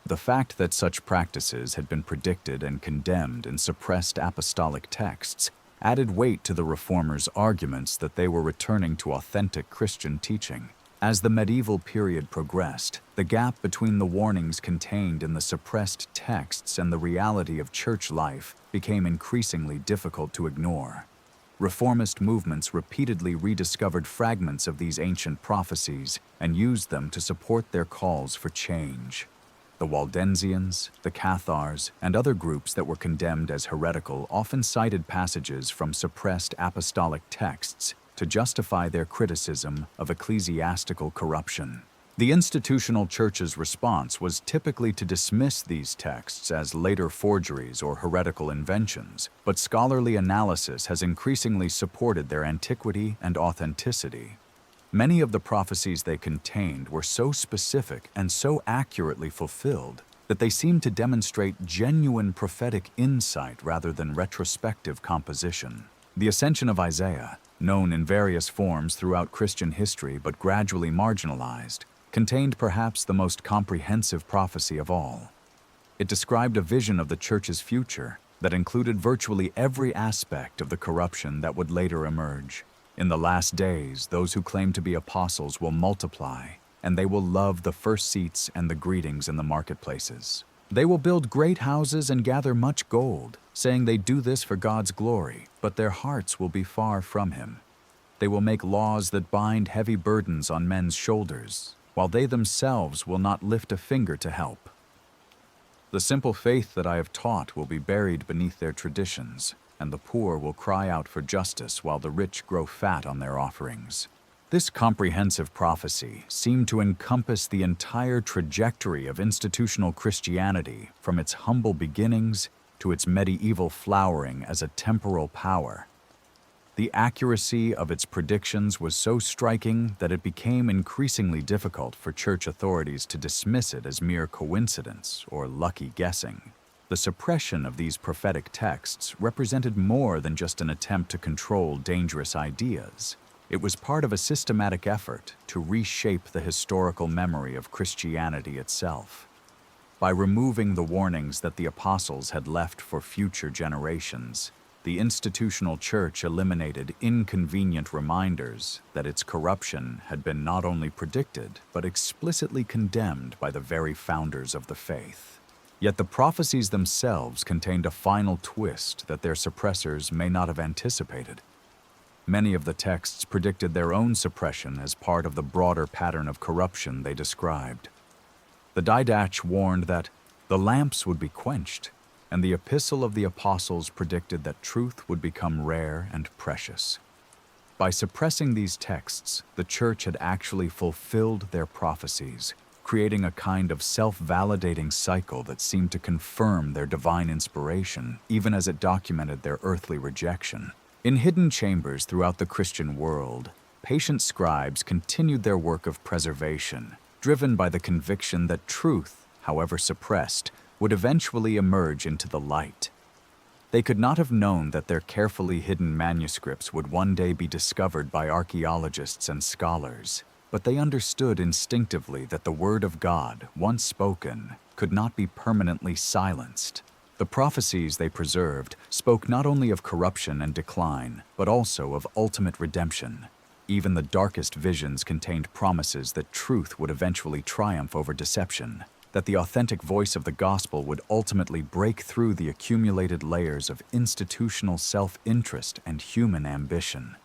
The fact that such practices had been predicted and condemned in suppressed apostolic texts added weight to the Reformers' arguments that they were returning to authentic Christian teaching. As the medieval period progressed, the gap between the warnings contained in the suppressed texts and the reality of church life became increasingly difficult to ignore. Reformist movements repeatedly rediscovered fragments of these ancient prophecies and used them to support their calls for change. The Waldensians, the Cathars, and other groups that were condemned as heretical often cited passages from suppressed apostolic texts to justify their criticism of ecclesiastical corruption. The institutional church's response was typically to dismiss these texts as later forgeries or heretical inventions, but scholarly analysis has increasingly supported their antiquity and authenticity. Many of the prophecies they contained were so specific and so accurately fulfilled that they seemed to demonstrate genuine prophetic insight rather than retrospective composition. The ascension of Isaiah, known in various forms throughout Christian history but gradually marginalized, contained perhaps the most comprehensive prophecy of all. It described a vision of the church's future that included virtually every aspect of the corruption that would later emerge. In the last days, those who claim to be apostles will multiply, and they will love the first seats and the greetings in the marketplaces. They will build great houses and gather much gold, saying they do this for God's glory, but their hearts will be far from Him. They will make laws that bind heavy burdens on men's shoulders, while they themselves will not lift a finger to help. The simple faith that I have taught will be buried beneath their traditions, and the poor will cry out for justice while the rich grow fat on their offerings. This comprehensive prophecy seemed to encompass the entire trajectory of institutional Christianity, from its humble beginnings to its medieval flowering as a temporal power. The accuracy of its predictions was so striking that it became increasingly difficult for church authorities to dismiss it as mere coincidence or lucky guessing. The suppression of these prophetic texts represented more than just an attempt to control dangerous ideas. It was part of a systematic effort to reshape the historical memory of Christianity itself. By removing the warnings that the apostles had left for future generations, the institutional church eliminated inconvenient reminders that its corruption had been not only predicted, but explicitly condemned by the very founders of the faith. Yet the prophecies themselves contained a final twist that their suppressors may not have anticipated. Many of the texts predicted their own suppression as part of the broader pattern of corruption they described. The Didache warned that the lamps would be quenched, and the Epistle of the Apostles predicted that truth would become rare and precious. By suppressing these texts, the church had actually fulfilled their prophecies, creating a kind of self-validating cycle that seemed to confirm their divine inspiration, even as it documented their earthly rejection. In hidden chambers throughout the Christian world, patient scribes continued their work of preservation, driven by the conviction that truth, however suppressed, would eventually emerge into the light. They could not have known that their carefully hidden manuscripts would one day be discovered by archaeologists and scholars, but they understood instinctively that the Word of God, once spoken, could not be permanently silenced. The The prophecies they preserved spoke not only of corruption and decline, but also of ultimate redemption. Even the darkest visions contained promises that truth would eventually triumph over deception, that the authentic voice of the gospel would ultimately break through the accumulated layers of institutional self-interest and human ambition.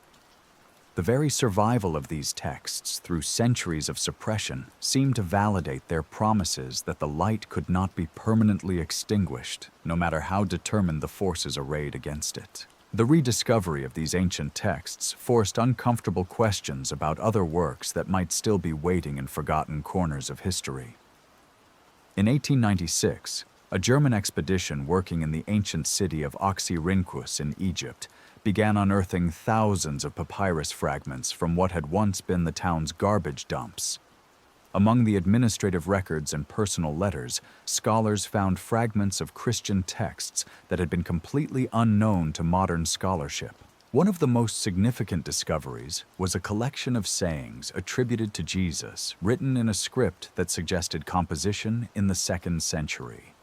The very survival of these texts through centuries of suppression seemed to validate their promises that the light could not be permanently extinguished, no matter how determined the forces arrayed against it. The rediscovery of these ancient texts forced uncomfortable questions about other works that might still be waiting in forgotten corners of history. In 1896, a German expedition working in the ancient city of Oxyrhynchus in Egypt began unearthing thousands of papyrus fragments from what had once been the town's garbage dumps. Among the administrative records and personal letters, scholars found fragments of Christian texts that had been completely unknown to modern scholarship. One of the most significant discoveries was a collection of sayings attributed to Jesus, written in a script that suggested composition in the 2nd century.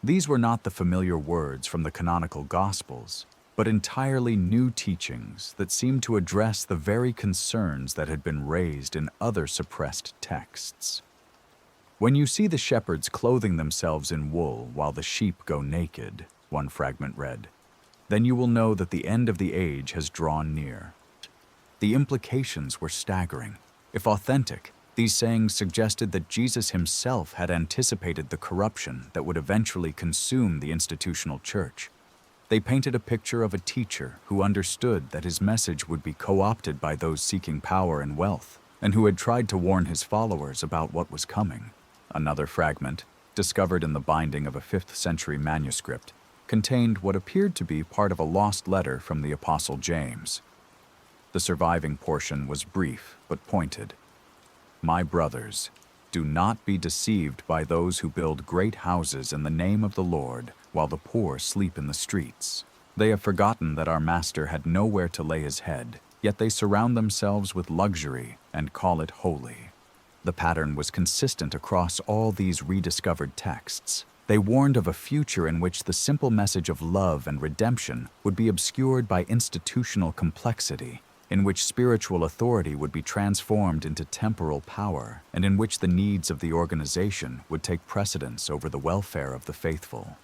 These were not the familiar words from the canonical Gospels, but entirely new teachings that seemed to address the very concerns that had been raised in other suppressed texts. "When you see the shepherds clothing themselves in wool while the sheep go naked," one fragment read, "then you will know that the end of the age has drawn near." The implications were staggering. If authentic, these sayings suggested that Jesus himself had anticipated the corruption that would eventually consume the institutional church. They painted a picture of a teacher who understood that his message would be co-opted by those seeking power and wealth, and who had tried to warn his followers about what was coming. Another fragment, discovered in the binding of a 5th century manuscript, contained what appeared to be part of a lost letter from the Apostle James. The surviving portion was brief but pointed. "My brothers, do not be deceived by those who build great houses in the name of the Lord, while the poor sleep in the streets. They have forgotten that our Master had nowhere to lay his head, yet they surround themselves with luxury and call it holy." The pattern was consistent across all these rediscovered texts. They warned of a future in which the simple message of love and redemption would be obscured by institutional complexity, in which spiritual authority would be transformed into temporal power, and in which the needs of the organization would take precedence over the welfare of the faithful.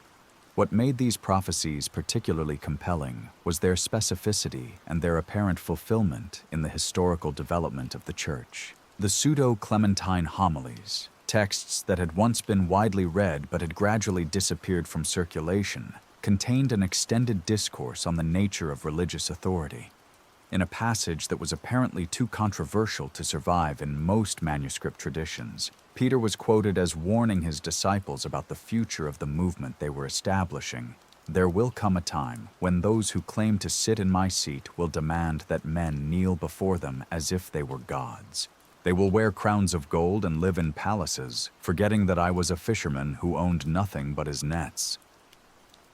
What made these prophecies particularly compelling was their specificity and their apparent fulfillment in the historical development of the Church. The pseudo-Clementine homilies, texts that had once been widely read but had gradually disappeared from circulation, contained an extended discourse on the nature of religious authority. In a passage that was apparently too controversial to survive in most manuscript traditions, Peter was quoted as warning his disciples about the future of the movement they were establishing. "There will come a time when those who claim to sit in my seat will demand that men kneel before them as if they were gods. They will wear crowns of gold and live in palaces, forgetting that I was a fisherman who owned nothing but his nets."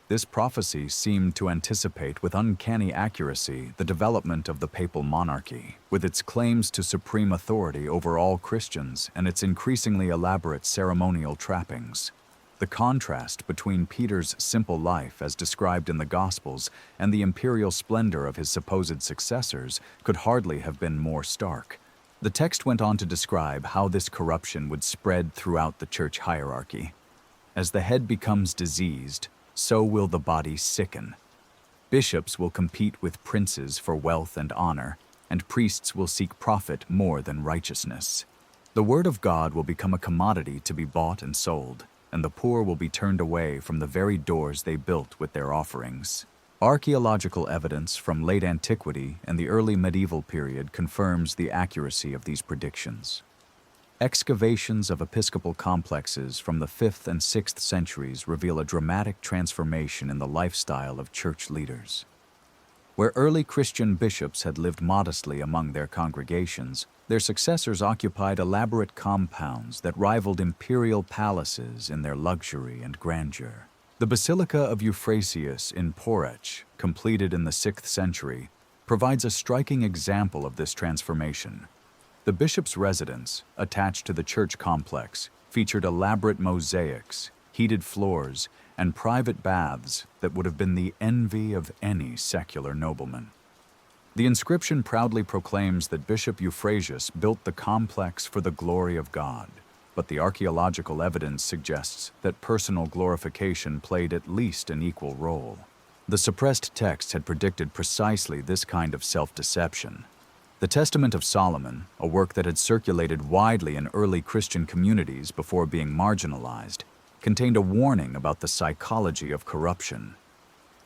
This prophecy seemed to anticipate with uncanny accuracy the development of the papal monarchy, with its claims to supreme authority over all Christians and its increasingly elaborate ceremonial trappings. The contrast between Peter's simple life as described in the Gospels and the imperial splendor of his supposed successors could hardly have been more stark. The text went on to describe how this corruption would spread throughout the church hierarchy. "As the head becomes diseased, so will the body sicken. Bishops will compete with princes for wealth and honor, and priests will seek profit more than righteousness. The word of God will become a commodity to be bought and sold, and the poor will be turned away from the very doors they built with their offerings." Archaeological evidence from late antiquity and the early medieval period confirms the accuracy of these predictions. Excavations of episcopal complexes from the 5th and 6th centuries reveal a dramatic transformation in the lifestyle of church leaders. Where early Christian bishops had lived modestly among their congregations, their successors occupied elaborate compounds that rivaled imperial palaces in their luxury and grandeur. The Basilica of Euphrasia in Porech, completed in the 6th century, provides a striking example of this transformation. The bishop's residence, attached to the church complex, featured elaborate mosaics, heated floors, and private baths that would have been the envy of any secular nobleman. The inscription proudly proclaims that Bishop Euphrasia built the complex for the glory of God, but the archaeological evidence suggests that personal glorification played at least an equal role. The suppressed text had predicted precisely this kind of self-deception. The Testament of Solomon, a work that had circulated widely in early Christian communities before being marginalized, contained a warning about the psychology of corruption.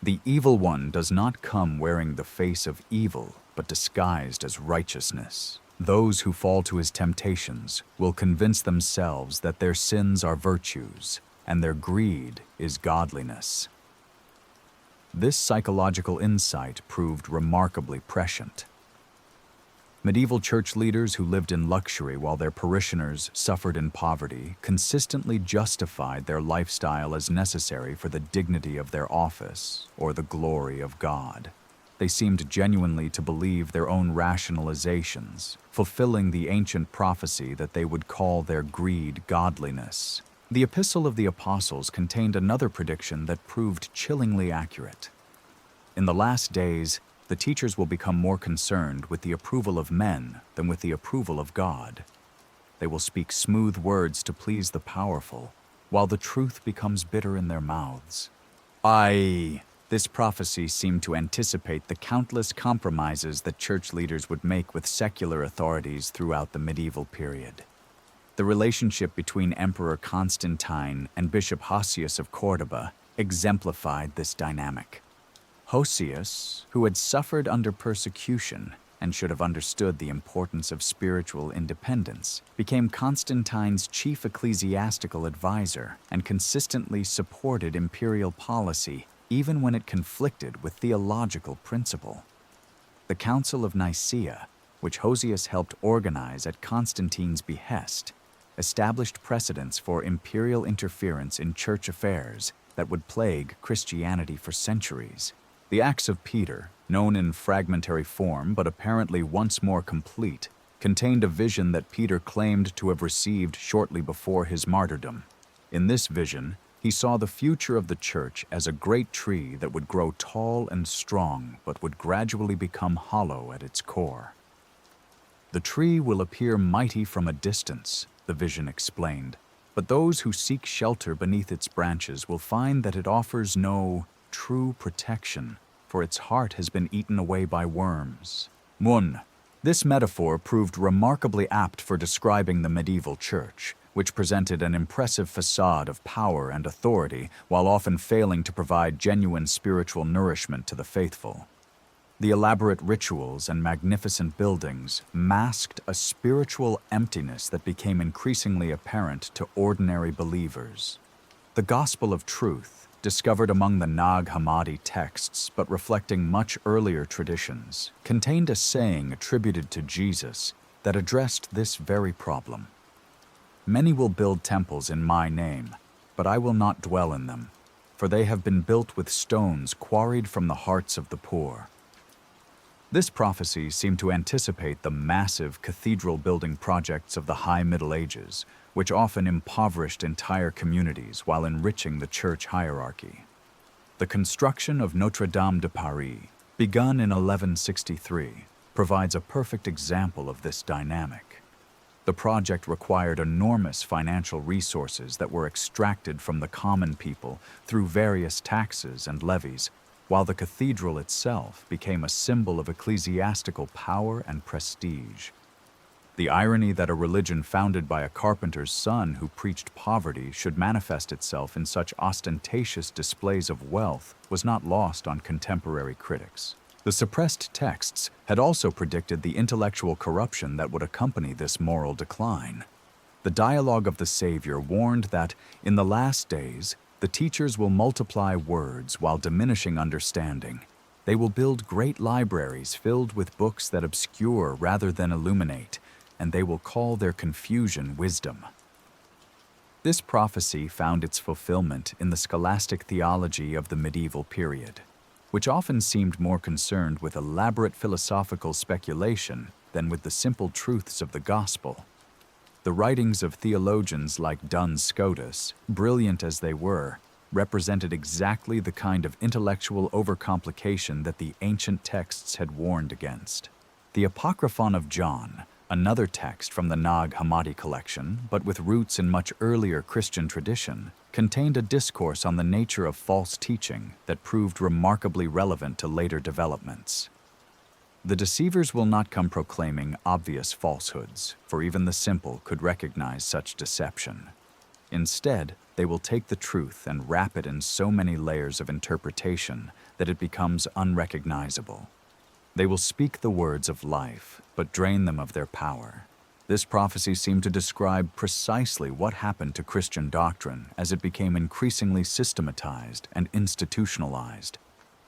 The evil one does not come wearing the face of evil, but disguised as righteousness. Those who fall to his temptations will convince themselves that their sins are virtues, and their greed is godliness. This psychological insight proved remarkably prescient. Medieval church leaders who lived in luxury while their parishioners suffered in poverty consistently justified their lifestyle as necessary for the dignity of their office or the glory of God. They seemed genuinely to believe their own rationalizations, fulfilling the ancient prophecy that they would call their greed godliness. The Epistle of the Apostles contained another prediction that proved chillingly accurate. In the last days, the teachers will become more concerned with the approval of men than with the approval of God. They will speak smooth words to please the powerful, while the truth becomes bitter in their mouths. This prophecy seemed to anticipate the countless compromises that church leaders would make with secular authorities throughout the medieval period. The relationship between Emperor Constantine and Bishop Hosius of Cordoba exemplified this dynamic. Hosius, who had suffered under persecution and should have understood the importance of spiritual independence, became Constantine's chief ecclesiastical advisor and consistently supported imperial policy even when it conflicted with theological principle. The Council of Nicaea, which Hosius helped organize at Constantine's behest, established precedents for imperial interference in church affairs that would plague Christianity for centuries. The Acts of Peter, known in fragmentary form but apparently once more complete, contained a vision that Peter claimed to have received shortly before his martyrdom. In this vision, he saw the future of the church as a great tree that would grow tall and strong but would gradually become hollow at its core. "The tree will appear mighty from a distance," the vision explained, "but those who seek shelter beneath its branches will find that it offers no true protection, for its heart has been eaten away by worms." This metaphor proved remarkably apt for describing the medieval church, which presented an impressive facade of power and authority while often failing to provide genuine spiritual nourishment to the faithful. The elaborate rituals and magnificent buildings masked a spiritual emptiness that became increasingly apparent to ordinary believers. The gospel of truth, discovered among the Nag Hammadi texts but reflecting much earlier traditions, contained a saying attributed to Jesus that addressed this very problem. "Many will build temples in my name, but I will not dwell in them, for they have been built with stones quarried from the hearts of the poor." This prophecy seemed to anticipate the massive cathedral-building projects of the High Middle Ages, which often impoverished entire communities while enriching the church hierarchy. The construction of Notre Dame de Paris, begun in 1163, provides a perfect example of this dynamic. The project required enormous financial resources that were extracted from the common people through various taxes and levies, while the cathedral itself became a symbol of ecclesiastical power and prestige. The irony that a religion founded by a carpenter's son who preached poverty should manifest itself in such ostentatious displays of wealth was not lost on contemporary critics. The suppressed texts had also predicted the intellectual corruption that would accompany this moral decline. The dialogue of the Savior warned that, in the last days, the teachers will multiply words while diminishing understanding. They will build great libraries filled with books that obscure rather than illuminate, and they will call their confusion wisdom. This prophecy found its fulfillment in the scholastic theology of the medieval period, which often seemed more concerned with elaborate philosophical speculation than with the simple truths of the gospel. The writings of theologians like Duns Scotus, brilliant as they were, represented exactly the kind of intellectual overcomplication that the ancient texts had warned against. The Apocryphon of John, another text from the Nag Hammadi collection, but with roots in much earlier Christian tradition, contained a discourse on the nature of false teaching that proved remarkably relevant to later developments. The deceivers will not come proclaiming obvious falsehoods, for even the simple could recognize such deception. Instead, they will take the truth and wrap it in so many layers of interpretation that it becomes unrecognizable. They will speak the words of life, but drain them of their power. This prophecy seemed to describe precisely what happened to Christian doctrine as it became increasingly systematized and institutionalized.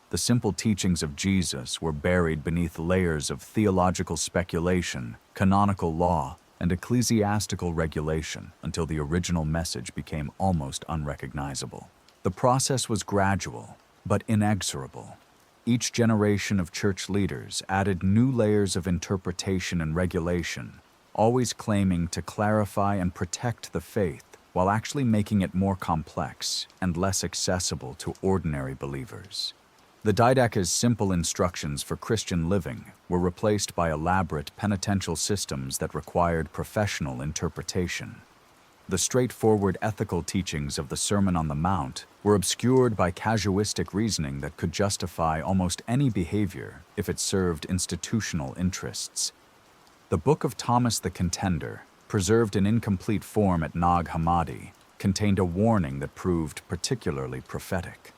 The simple teachings of Jesus were buried beneath layers of theological speculation, canonical law, and ecclesiastical regulation until the original message became almost unrecognizable. The process was gradual, but inexorable. Each generation of church leaders added new layers of interpretation and regulation, always claiming to clarify and protect the faith while actually making it more complex and less accessible to ordinary believers. The Didache's simple instructions for Christian living were replaced by elaborate penitential systems that required professional interpretation. The straightforward ethical teachings of the Sermon on the Mount were obscured by casuistic reasoning that could justify almost any behavior if it served institutional interests. The Book of Thomas the Contender, preserved in incomplete form at Nag Hammadi, contained a warning that proved particularly prophetic.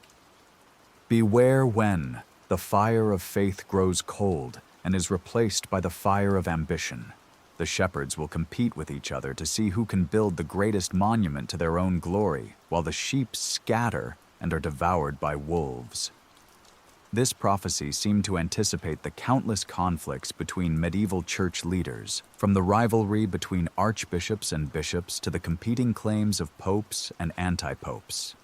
Beware when the fire of faith grows cold and is replaced by the fire of ambition. The shepherds will compete with each other to see who can build the greatest monument to their own glory, while the sheep scatter and are devoured by wolves. This prophecy seemed to anticipate the countless conflicts between medieval church leaders, from the rivalry between archbishops and bishops to the competing claims of popes and anti-popes.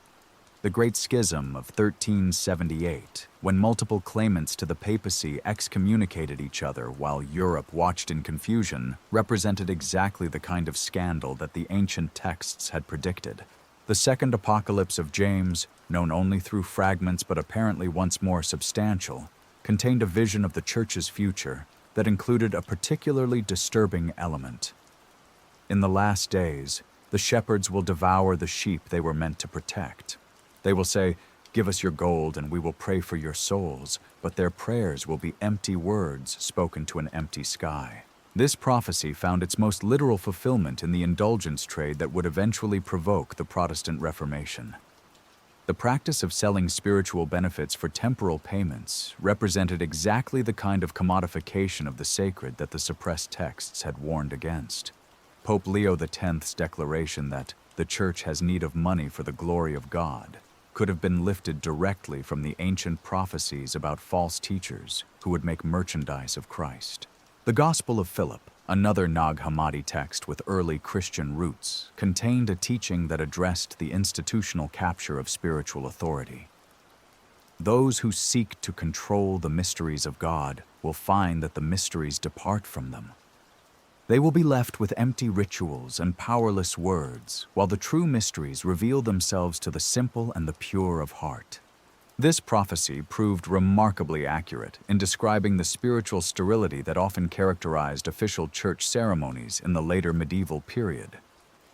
The Great Schism of 1378, when multiple claimants to the papacy excommunicated each other while Europe watched in confusion, represented exactly the kind of scandal that the ancient texts had predicted. The Second Apocalypse of James, known only through fragments but apparently once more substantial, contained a vision of the Church's future that included a particularly disturbing element. In the last days, the shepherds will devour the sheep they were meant to protect. They will say, "Give us your gold and we will pray for your souls," but their prayers will be empty words spoken to an empty sky. This prophecy found its most literal fulfillment in the indulgence trade that would eventually provoke the Protestant Reformation. The practice of selling spiritual benefits for temporal payments represented exactly the kind of commodification of the sacred that the suppressed texts had warned against. Pope Leo X's declaration that the Church has need of money for the glory of God could have been lifted directly from the ancient prophecies about false teachers who would make merchandise of Christ. The Gospel of Philip, another Nag Hammadi text with early Christian roots, contained a teaching that addressed the institutional capture of spiritual authority. Those who seek to control the mysteries of God will find that the mysteries depart from them. They will be left with empty rituals and powerless words, while the true mysteries reveal themselves to the simple and the pure of heart. This prophecy proved remarkably accurate in describing the spiritual sterility that often characterized official church ceremonies in the later medieval period.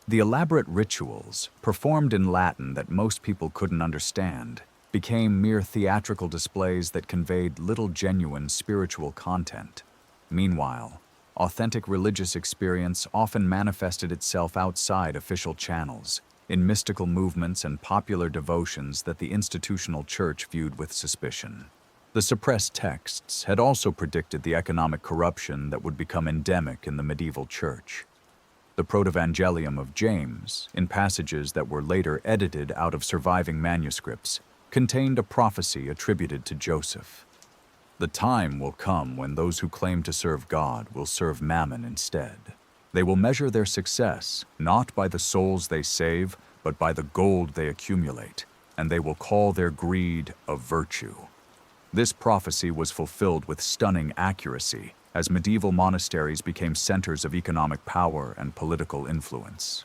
The elaborate rituals, performed in Latin that most people couldn't understand, became mere theatrical displays that conveyed little genuine spiritual content. Meanwhile, authentic religious experience often manifested itself outside official channels, in mystical movements and popular devotions that the institutional church viewed with suspicion. The suppressed texts had also predicted the economic corruption that would become endemic in the medieval church. The Protevangelium of James, in passages that were later edited out of surviving manuscripts, contained a prophecy attributed to Joseph. The time will come when those who claim to serve God will serve mammon instead. They will measure their success not by the souls they save, but by the gold they accumulate, and they will call their greed a virtue. This prophecy was fulfilled with stunning accuracy as medieval monasteries became centers of economic power and political influence.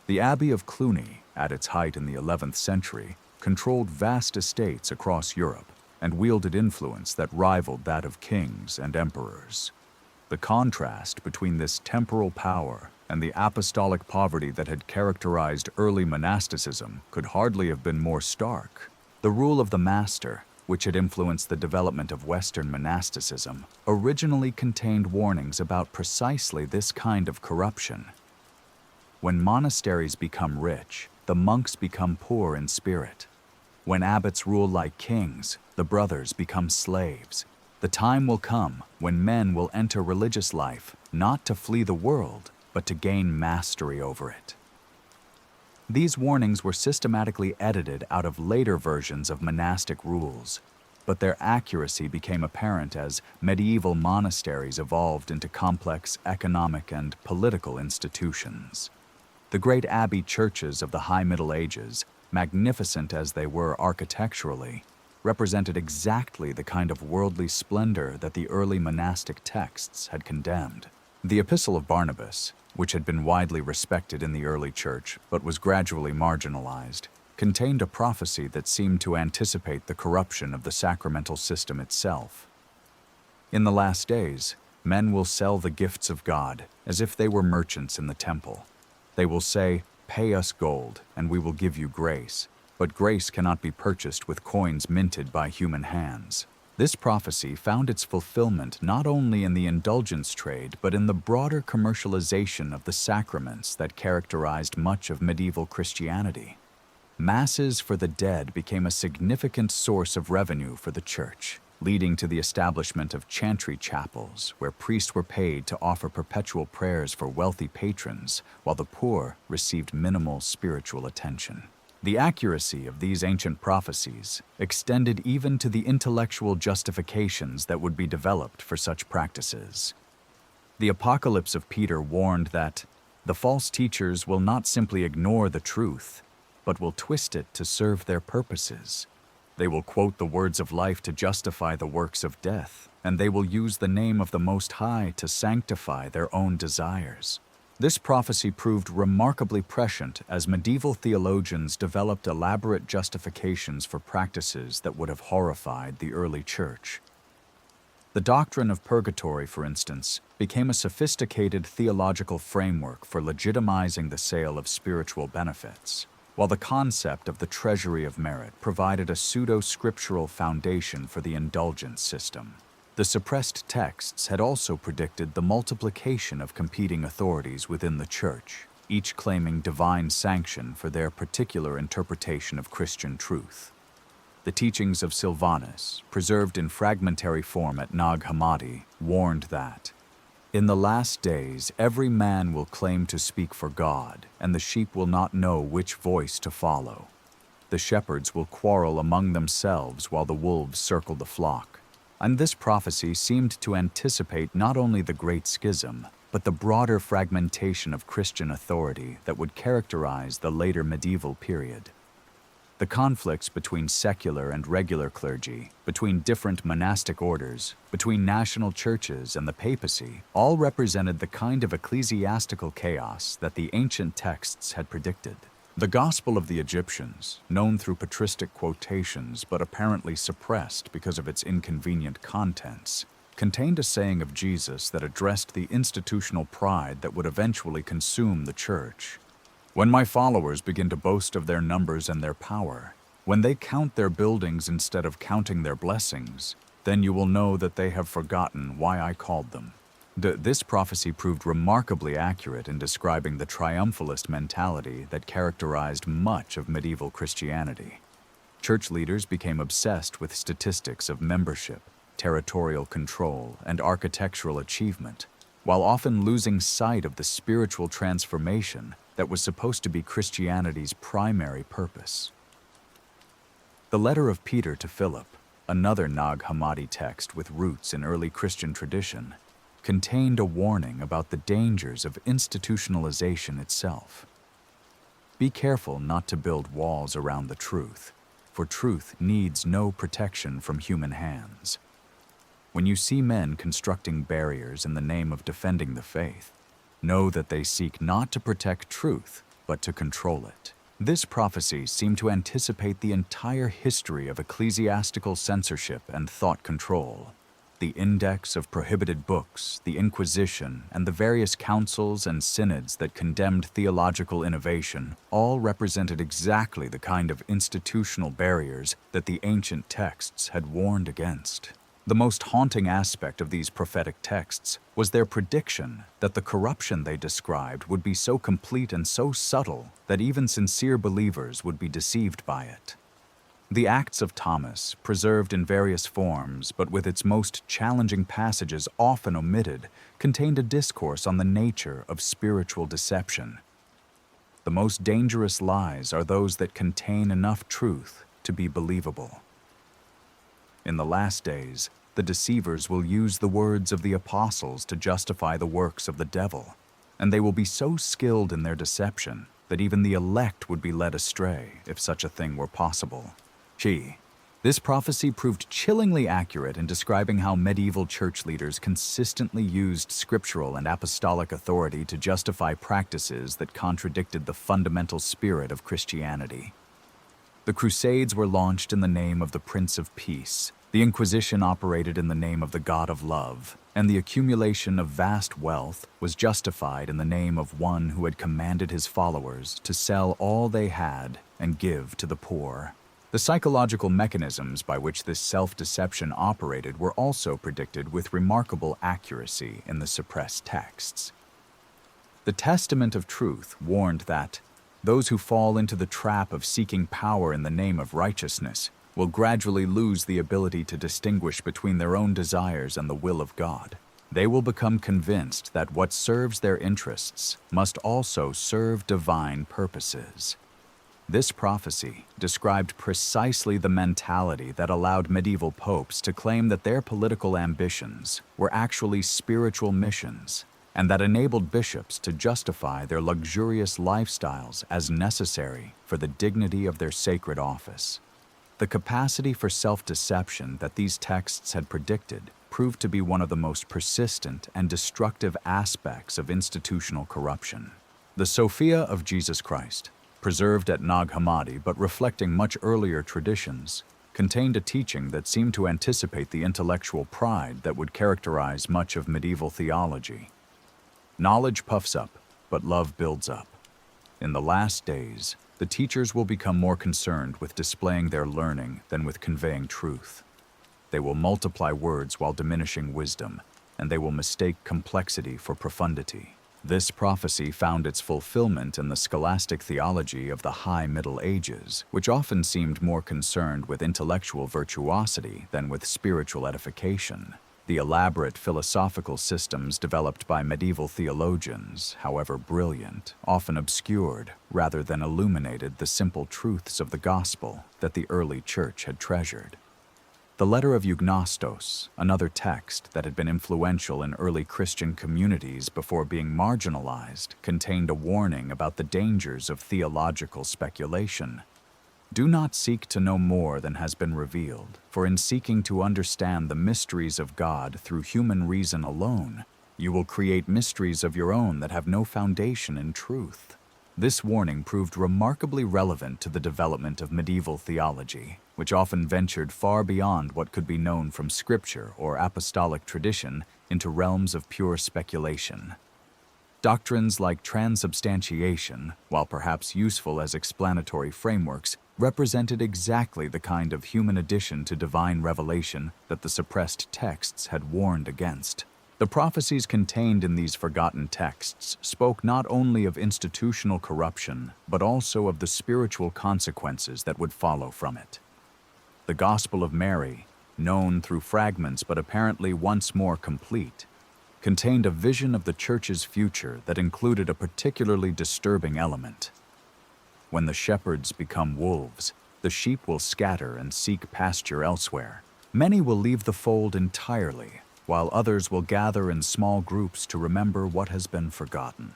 The Abbey of Cluny, at its height in the 11th century, controlled vast estates across Europe and wielded influence that rivaled that of kings and emperors. The contrast between this temporal power and the apostolic poverty that had characterized early monasticism could hardly have been more stark. The rule of the master, which had influenced the development of Western monasticism, originally contained warnings about precisely this kind of corruption. When monasteries become rich, the monks become poor in spirit. When abbots rule like kings, the brothers become slaves. The time will come when men will enter religious life not to flee the world, but to gain mastery over it. These warnings were systematically edited out of later versions of monastic rules, but their accuracy became apparent as medieval monasteries evolved into complex economic and political institutions. The great abbey churches of the High Middle Ages, magnificent as they were architecturally, represented exactly the kind of worldly splendor that the early monastic texts had condemned. The Epistle of Barnabas, which had been widely respected in the early church but was gradually marginalized, contained a prophecy that seemed to anticipate the corruption of the sacramental system itself. In the last days, men will sell the gifts of God as if they were merchants in the temple. They will say, "Pay us gold, and we will give you grace." But grace cannot be purchased with coins minted by human hands. This prophecy found its fulfillment not only in the indulgence trade, but in the broader commercialization of the sacraments that characterized much of medieval Christianity. Masses for the dead became a significant source of revenue for the church, leading to the establishment of chantry chapels, where priests were paid to offer perpetual prayers for wealthy patrons, while the poor received minimal spiritual attention. The accuracy of these ancient prophecies extended even to the intellectual justifications that would be developed for such practices. The Apocalypse of Peter warned that the false teachers will not simply ignore the truth, but will twist it to serve their purposes. They will quote the words of life to justify the works of death, and they will use the name of the Most High to sanctify their own desires. This prophecy proved remarkably prescient as medieval theologians developed elaborate justifications for practices that would have horrified the early church. The doctrine of purgatory, for instance, became a sophisticated theological framework for legitimizing the sale of spiritual benefits, while the concept of the treasury of merit provided a pseudo-scriptural foundation for the indulgence system. The suppressed texts had also predicted the multiplication of competing authorities within the church, each claiming divine sanction for their particular interpretation of Christian truth. The teachings of Silvanus, preserved in fragmentary form at Nag Hammadi, warned that, "In the last days every man will claim to speak for God, and the sheep will not know which voice to follow. The shepherds will quarrel among themselves while the wolves circle the flock." And this prophecy seemed to anticipate not only the Great Schism, but the broader fragmentation of Christian authority that would characterize the later medieval period. The conflicts between secular and regular clergy, between different monastic orders, between national churches and the papacy, all represented the kind of ecclesiastical chaos that the ancient texts had predicted. The Gospel of the Egyptians, known through patristic quotations but apparently suppressed because of its inconvenient contents, contained a saying of Jesus that addressed the institutional pride that would eventually consume the church. "When my followers begin to boast of their numbers and their power, when they count their buildings instead of counting their blessings, then you will know that they have forgotten why I called them." This prophecy proved remarkably accurate in describing the triumphalist mentality that characterized much of medieval Christianity. Church leaders became obsessed with statistics of membership, territorial control, and architectural achievement, while often losing sight of the spiritual transformation that was supposed to be Christianity's primary purpose. The letter of Peter to Philip, another Nag Hammadi text with roots in early Christian tradition, contained a warning about the dangers of institutionalization itself. Be careful not to build walls around the truth, for truth needs no protection from human hands. When you see men constructing barriers in the name of defending the faith, know that they seek not to protect truth, but to control it. This prophecy seemed to anticipate the entire history of ecclesiastical censorship and thought control. The index of prohibited books, the Inquisition, and the various councils and synods that condemned theological innovation all represented exactly the kind of institutional barriers that the ancient texts had warned against. The most haunting aspect of these prophetic texts was their prediction that the corruption they described would be so complete and so subtle that even sincere believers would be deceived by it. The Acts of Thomas, preserved in various forms but with its most challenging passages often omitted, contained a discourse on the nature of spiritual deception. The most dangerous lies are those that contain enough truth to be believable. In the last days, the deceivers will use the words of the apostles to justify the works of the devil, and they will be so skilled in their deception that even the elect would be led astray if such a thing were possible. This prophecy proved chillingly accurate in describing how medieval church leaders consistently used scriptural and apostolic authority to justify practices that contradicted the fundamental spirit of Christianity. The Crusades were launched in the name of the Prince of Peace. The Inquisition operated in the name of the God of Love, and the accumulation of vast wealth was justified in the name of one who had commanded his followers to sell all they had and give to the poor. The psychological mechanisms by which this self-deception operated were also predicted with remarkable accuracy in the suppressed texts. The Testament of Truth warned that those who fall into the trap of seeking power in the name of righteousness will gradually lose the ability to distinguish between their own desires and the will of God. They will become convinced that what serves their interests must also serve divine purposes. This prophecy described precisely the mentality that allowed medieval popes to claim that their political ambitions were actually spiritual missions, and that enabled bishops to justify their luxurious lifestyles as necessary for the dignity of their sacred office. The capacity for self-deception that these texts had predicted proved to be one of the most persistent and destructive aspects of institutional corruption. The Sophia of Jesus Christ, preserved at Nag Hammadi but reflecting much earlier traditions, contained a teaching that seemed to anticipate the intellectual pride that would characterize much of medieval theology. Knowledge puffs up, but love builds up. In the last days, the teachers will become more concerned with displaying their learning than with conveying truth. They will multiply words while diminishing wisdom, and they will mistake complexity for profundity. This prophecy found its fulfillment in the scholastic theology of the High Middle Ages, which often seemed more concerned with intellectual virtuosity than with spiritual edification. The elaborate philosophical systems developed by medieval theologians, however brilliant, often obscured rather than illuminated the simple truths of the gospel that the early church had treasured. The letter of Eugnostos, another text that had been influential in early Christian communities before being marginalized, contained a warning about the dangers of theological speculation. Do not seek to know more than has been revealed, for in seeking to understand the mysteries of God through human reason alone, you will create mysteries of your own that have no foundation in truth. This warning proved remarkably relevant to the development of medieval theology, which often ventured far beyond what could be known from scripture or apostolic tradition into realms of pure speculation. Doctrines like transubstantiation, while perhaps useful as explanatory frameworks, represented exactly the kind of human addition to divine revelation that the suppressed texts had warned against. The prophecies contained in these forgotten texts spoke not only of institutional corruption, but also of the spiritual consequences that would follow from it. The Gospel of Mary, known through fragments but apparently once more complete, contained a vision of the Church's future that included a particularly disturbing element. When the shepherds become wolves, the sheep will scatter and seek pasture elsewhere. Many will leave the fold entirely, while others will gather in small groups to remember what has been forgotten.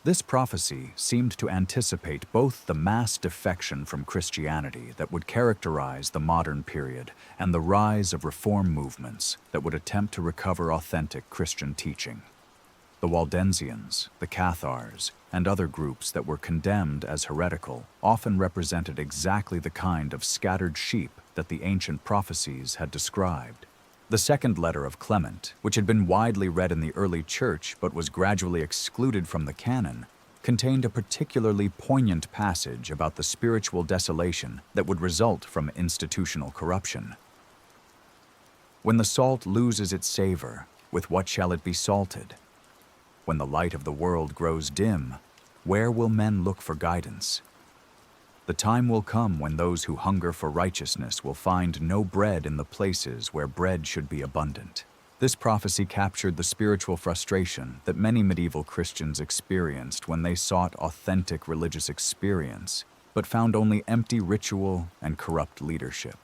This prophecy seemed to anticipate both the mass defection from Christianity that would characterize the modern period and the rise of reform movements that would attempt to recover authentic Christian teaching. The Waldensians, the Cathars, and other groups that were condemned as heretical often represented exactly the kind of scattered sheep that the ancient prophecies had described. The second letter of Clement, which had been widely read in the early church but was gradually excluded from the canon, contained a particularly poignant passage about the spiritual desolation that would result from institutional corruption. When the salt loses its savor, with what shall it be salted? When the light of the world grows dim, where will men look for guidance? The time will come when those who hunger for righteousness will find no bread in the places where bread should be abundant. This prophecy captured the spiritual frustration that many medieval Christians experienced when they sought authentic religious experience, but found only empty ritual and corrupt leadership.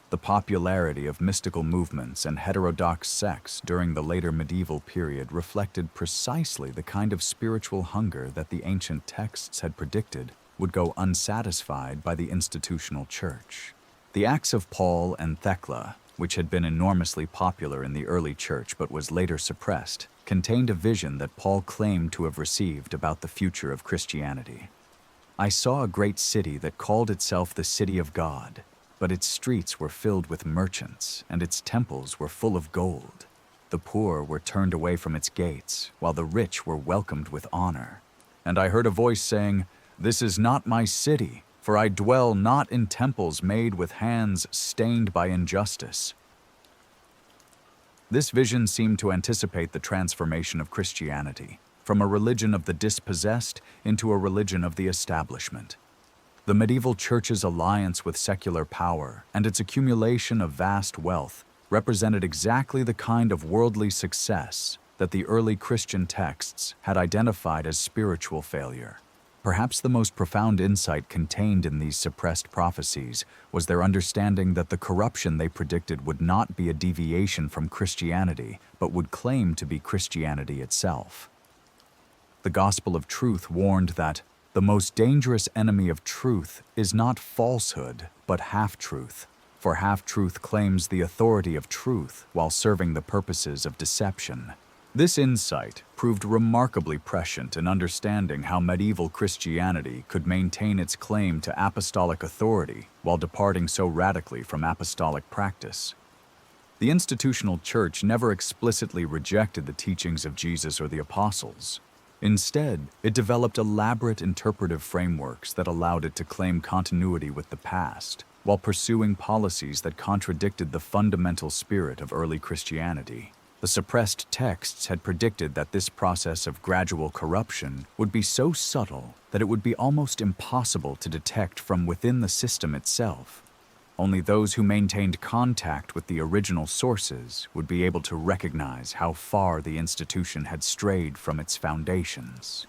The popularity of mystical movements and heterodox sects during the later medieval period reflected precisely the kind of spiritual hunger that the ancient texts had predicted would go unsatisfied by the institutional church. The Acts of Paul and Thecla, which had been enormously popular in the early church but was later suppressed, contained a vision that Paul claimed to have received about the future of Christianity. I saw a great city that called itself the City of God, but its streets were filled with merchants, and its temples were full of gold. The poor were turned away from its gates, while the rich were welcomed with honor. And I heard a voice saying, "This is not my city, for I dwell not in temples made with hands stained by injustice." This vision seemed to anticipate the transformation of Christianity, from a religion of the dispossessed into a religion of the establishment. The medieval church's alliance with secular power and its accumulation of vast wealth represented exactly the kind of worldly success that the early Christian texts had identified as spiritual failure. Perhaps the most profound insight contained in these suppressed prophecies was their understanding that the corruption they predicted would not be a deviation from Christianity, but would claim to be Christianity itself. The Gospel of Truth warned that the most dangerous enemy of truth is not falsehood, but half-truth, for half-truth claims the authority of truth while serving the purposes of deception. This insight proved remarkably prescient in understanding how medieval Christianity could maintain its claim to apostolic authority while departing so radically from apostolic practice. The institutional church never explicitly rejected the teachings of Jesus or the apostles. Instead, it developed elaborate interpretive frameworks that allowed it to claim continuity with the past, while pursuing policies that contradicted the fundamental spirit of early Christianity. The suppressed texts had predicted that this process of gradual corruption would be so subtle that it would be almost impossible to detect from within the system itself. Only those who maintained contact with the original sources would be able to recognize how far the institution had strayed from its foundations.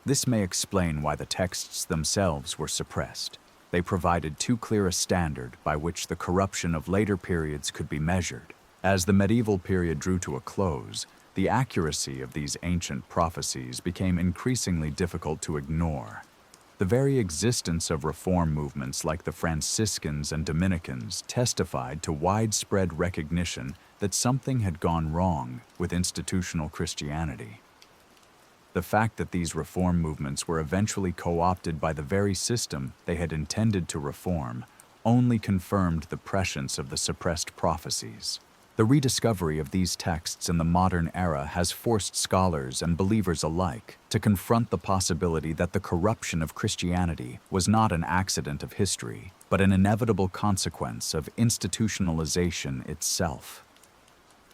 This may explain why the texts themselves were suppressed. They provided too clear a standard by which the corruption of later periods could be measured. As the medieval period drew to a close, the accuracy of these ancient prophecies became increasingly difficult to ignore. The very existence of reform movements like the Franciscans and Dominicans testified to widespread recognition that something had gone wrong with institutional Christianity. The fact that these reform movements were eventually co-opted by the very system they had intended to reform only confirmed the prescience of the suppressed prophecies. The rediscovery of these texts in the modern era has forced scholars and believers alike to confront the possibility that the corruption of Christianity was not an accident of history, but an inevitable consequence of institutionalization itself.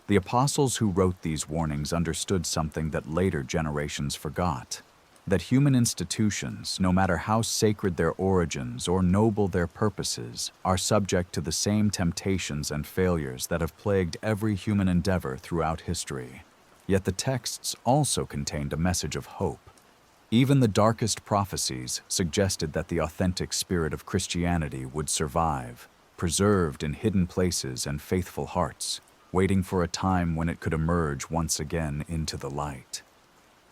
The apostles who wrote these warnings understood something that later generations forgot: that human institutions, no matter how sacred their origins or noble their purposes, are subject to the same temptations and failures that have plagued every human endeavor throughout history. Yet the texts also contained a message of hope. Even the darkest prophecies suggested that the authentic spirit of Christianity would survive, preserved in hidden places and faithful hearts, waiting for a time when it could emerge once again into the light.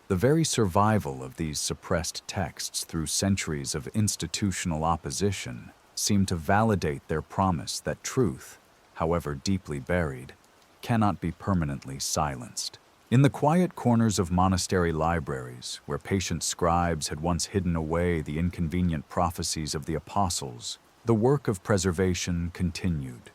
The very survival of these suppressed texts through centuries of institutional opposition seemed to validate their promise that truth, however deeply buried, cannot be permanently silenced. In the quiet corners of monastery libraries, where patient scribes had once hidden away the inconvenient prophecies of the apostles, the work of preservation continued.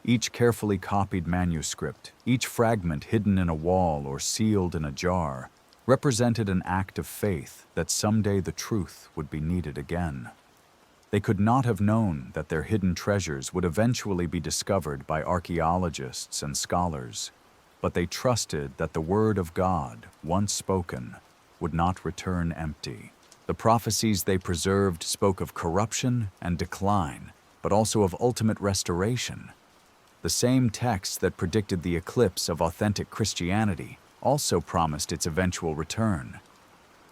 Each carefully copied manuscript, each fragment hidden in a wall or sealed in a jar, represented an act of faith that someday the truth would be needed again. They could not have known that their hidden treasures would eventually be discovered by archaeologists and scholars, but they trusted that the word of God, once spoken, would not return empty. The prophecies they preserved spoke of corruption and decline, but also of ultimate restoration. The same text that predicted the eclipse of authentic Christianity also promised its eventual return.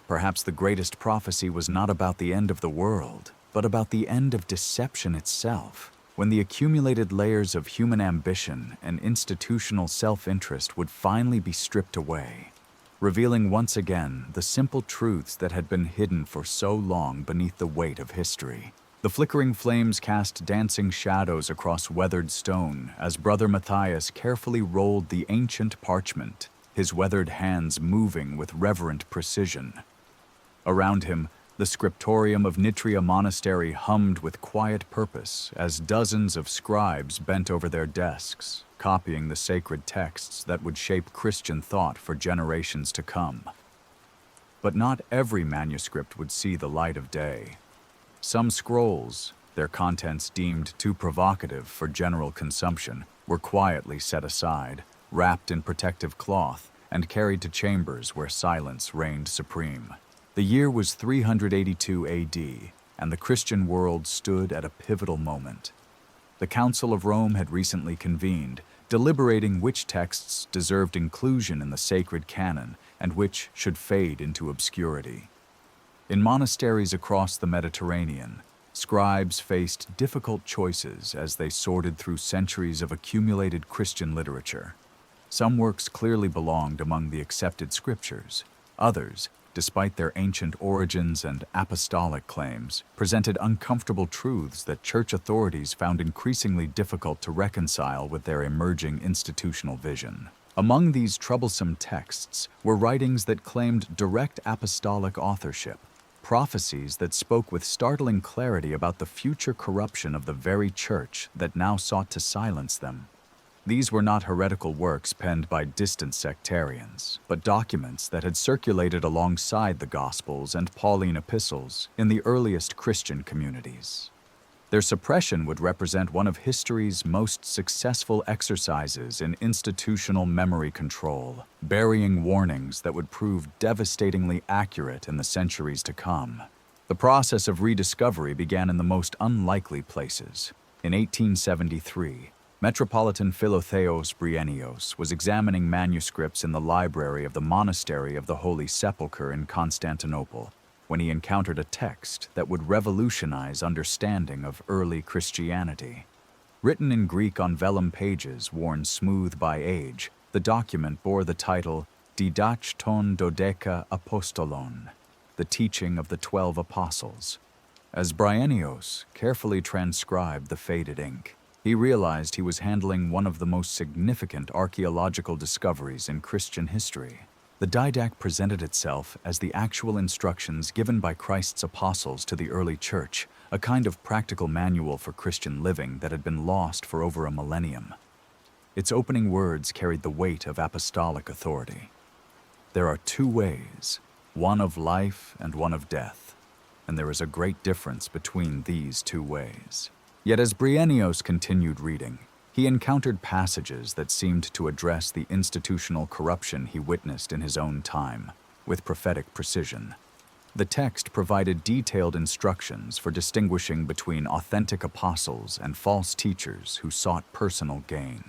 Perhaps the greatest prophecy was not about the end of the world, but about the end of deception itself, when the accumulated layers of human ambition and institutional self-interest would finally be stripped away, revealing once again the simple truths that had been hidden for so long beneath the weight of history. The flickering flames cast dancing shadows across weathered stone as Brother Matthias carefully rolled the ancient parchment, his weathered hands moving with reverent precision. Around him, the scriptorium of Nitria Monastery hummed with quiet purpose as dozens of scribes bent over their desks, copying the sacred texts that would shape Christian thought for generations to come. But not every manuscript would see the light of day. Some scrolls, their contents deemed too provocative for general consumption, were quietly set aside, wrapped in protective cloth, and carried to chambers where silence reigned supreme. The year was 382 AD, and the Christian world stood at a pivotal moment. The Council of Rome had recently convened, deliberating which texts deserved inclusion in the sacred canon and which should fade into obscurity. In monasteries across the Mediterranean, scribes faced difficult choices as they sorted through centuries of accumulated Christian literature. Some works clearly belonged among the accepted scriptures. Others, despite their ancient origins and apostolic claims, presented uncomfortable truths that church authorities found increasingly difficult to reconcile with their emerging institutional vision. Among these troublesome texts were writings that claimed direct apostolic authorship, prophecies that spoke with startling clarity about the future corruption of the very church that now sought to silence them. These were not heretical works penned by distant sectarians, but documents that had circulated alongside the Gospels and Pauline epistles in the earliest Christian communities. Their suppression would represent one of history's most successful exercises in institutional memory control, burying warnings that would prove devastatingly accurate in the centuries to come. The process of rediscovery began in the most unlikely places. In 1873, Metropolitan Philotheos Bryennios was examining manuscripts in the library of the Monastery of the Holy Sepulchre in Constantinople, when he encountered a text that would revolutionize understanding of early Christianity. Written in Greek on vellum pages worn smooth by age, the document bore the title Didache ton Dodeca Apostolon, the teaching of the 12 apostles. As Bryennios carefully transcribed the faded ink, he realized he was handling one of the most significant archaeological discoveries in Christian history. The Didache presented itself as the actual instructions given by Christ's apostles to the early church, a kind of practical manual for Christian living that had been lost for over a millennium. Its opening words carried the weight of apostolic authority. There are two ways, one of life and one of death, and there is a great difference between these two ways. Yet as Bryennios continued reading, he encountered passages that seemed to address the institutional corruption he witnessed in his own time, with prophetic precision. The text provided detailed instructions for distinguishing between authentic apostles and false teachers who sought personal gain.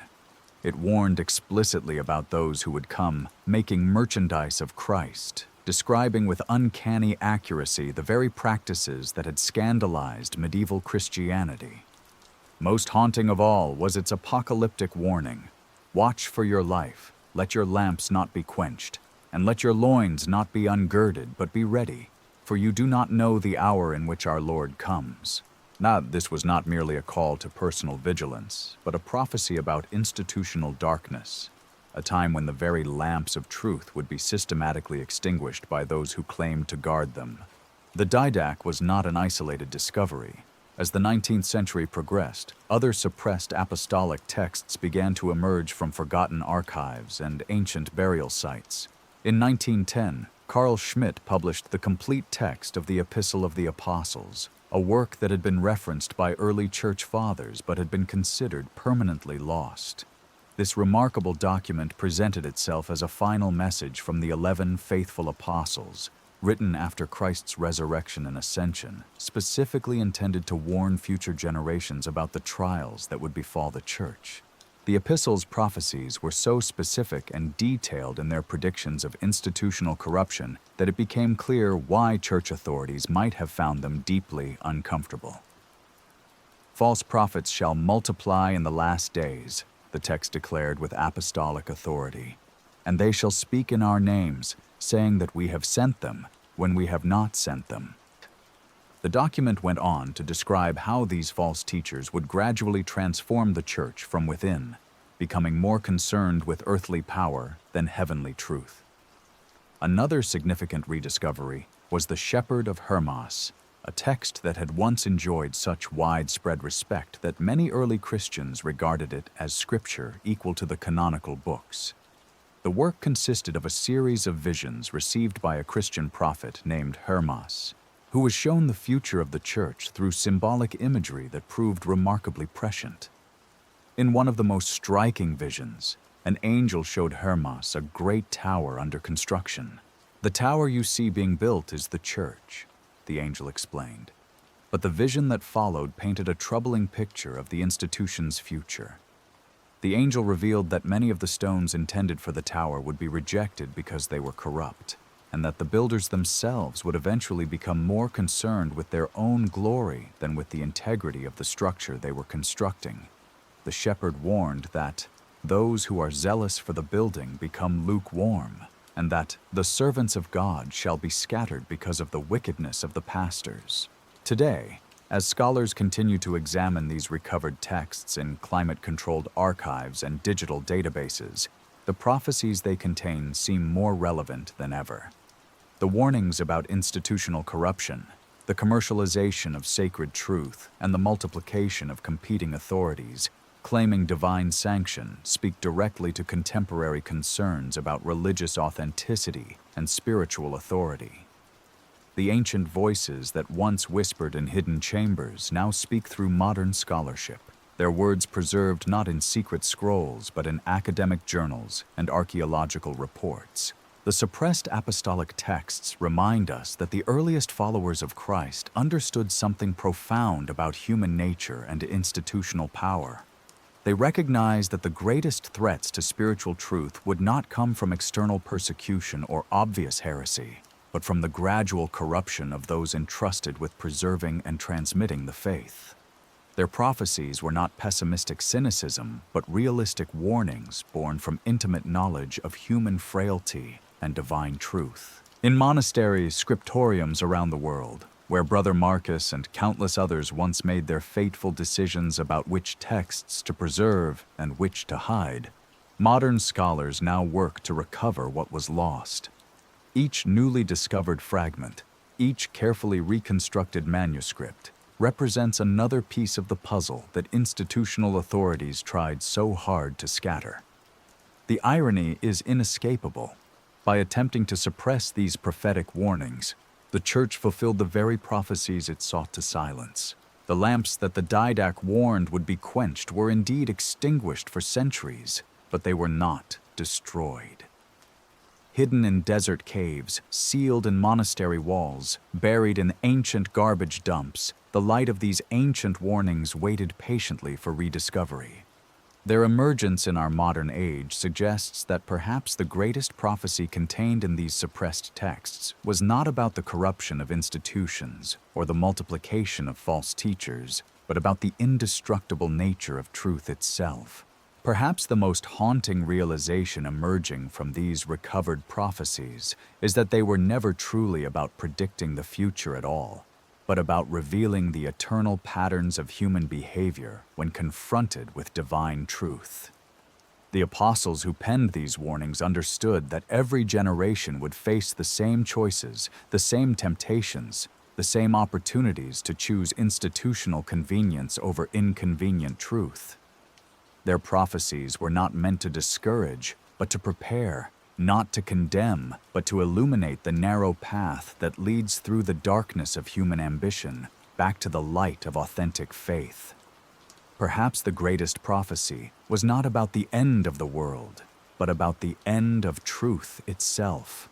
It warned explicitly about those who would come making merchandise of Christ, describing with uncanny accuracy the very practices that had scandalized medieval Christianity. Most haunting of all was its apocalyptic warning: "Watch for your life, let your lamps not be quenched, and let your loins not be ungirded, but be ready, for you do not know the hour in which our Lord comes." Now, this was not merely a call to personal vigilance, but a prophecy about institutional darkness. a time when the very lamps of truth would be systematically extinguished by those who claimed to guard them. The Didache was not an isolated discovery. As the 19th century progressed, other suppressed apostolic texts began to emerge from forgotten archives and ancient burial sites. In 1910, Carl Schmidt published the complete text of the Epistle of the Apostles, a work that had been referenced by early church fathers but had been considered permanently lost. This remarkable document presented itself as a final message from the 11 faithful apostles, written after Christ's resurrection and ascension, specifically intended to warn future generations about the trials that would befall the church. The epistle's prophecies were so specific and detailed in their predictions of institutional corruption that it became clear why church authorities might have found them deeply uncomfortable. "False prophets shall multiply in the last days," the text declared with apostolic authority, "and they shall speak in our names, saying that we have sent them, when we have not sent them." The document went on to describe how these false teachers would gradually transform the church from within, becoming more concerned with earthly power than heavenly truth. Another significant rediscovery was the Shepherd of Hermas, a text that had once enjoyed such widespread respect that many early Christians regarded it as scripture equal to the canonical books. The work consisted of a series of visions received by a Christian prophet named Hermas, who was shown the future of the church through symbolic imagery that proved remarkably prescient. In one of the most striking visions, an angel showed Hermas a great tower under construction. "The tower you see being built is the church," the angel explained. But the vision that followed painted a troubling picture of the institution's future. The angel revealed that many of the stones intended for the tower would be rejected because they were corrupt, and that the builders themselves would eventually become more concerned with their own glory than with the integrity of the structure they were constructing. The shepherd warned that those who are zealous for the building become lukewarm, and that the servants of God shall be scattered because of the wickedness of the pastors. Today, as scholars continue to examine these recovered texts in climate-controlled archives and digital databases, the prophecies they contain seem more relevant than ever. The warnings about institutional corruption, the commercialization of sacred truth, and the multiplication of competing authorities claiming divine sanction speak directly to contemporary concerns about religious authenticity and spiritual authority. The ancient voices that once whispered in hidden chambers now speak through modern scholarship, their words preserved not in secret scrolls but in academic journals and archaeological reports. The suppressed apostolic texts remind us that the earliest followers of Christ understood something profound about human nature and institutional power. They recognized that the greatest threats to spiritual truth would not come from external persecution or obvious heresy, but from the gradual corruption of those entrusted with preserving and transmitting the faith. Their prophecies were not pessimistic cynicism, but realistic warnings born from intimate knowledge of human frailty and divine truth. In monasteries, scriptoriums around the world, where Brother Marcus and countless others once made their fateful decisions about which texts to preserve and which to hide, modern scholars now work to recover what was lost. Each newly discovered fragment, each carefully reconstructed manuscript, represents another piece of the puzzle that institutional authorities tried so hard to scatter. The irony is inescapable. By attempting to suppress these prophetic warnings, the church fulfilled the very prophecies it sought to silence. The lamps that the Didache warned would be quenched were indeed extinguished for centuries, but they were not destroyed. Hidden in desert caves, sealed in monastery walls, buried in ancient garbage dumps, the light of these ancient warnings waited patiently for rediscovery. Their emergence in our modern age suggests that perhaps the greatest prophecy contained in these suppressed texts was not about the corruption of institutions or the multiplication of false teachers, but about the indestructible nature of truth itself. Perhaps the most haunting realization emerging from these recovered prophecies is that they were never truly about predicting the future at all, but about revealing the eternal patterns of human behavior when confronted with divine truth. The apostles who penned these warnings understood that every generation would face the same choices, the same temptations, the same opportunities to choose institutional convenience over inconvenient truth. Their prophecies were not meant to discourage, but to prepare, not to condemn, but to illuminate the narrow path that leads through the darkness of human ambition back to the light of authentic faith. Perhaps the greatest prophecy was not about the end of the world, but about the end of truth itself.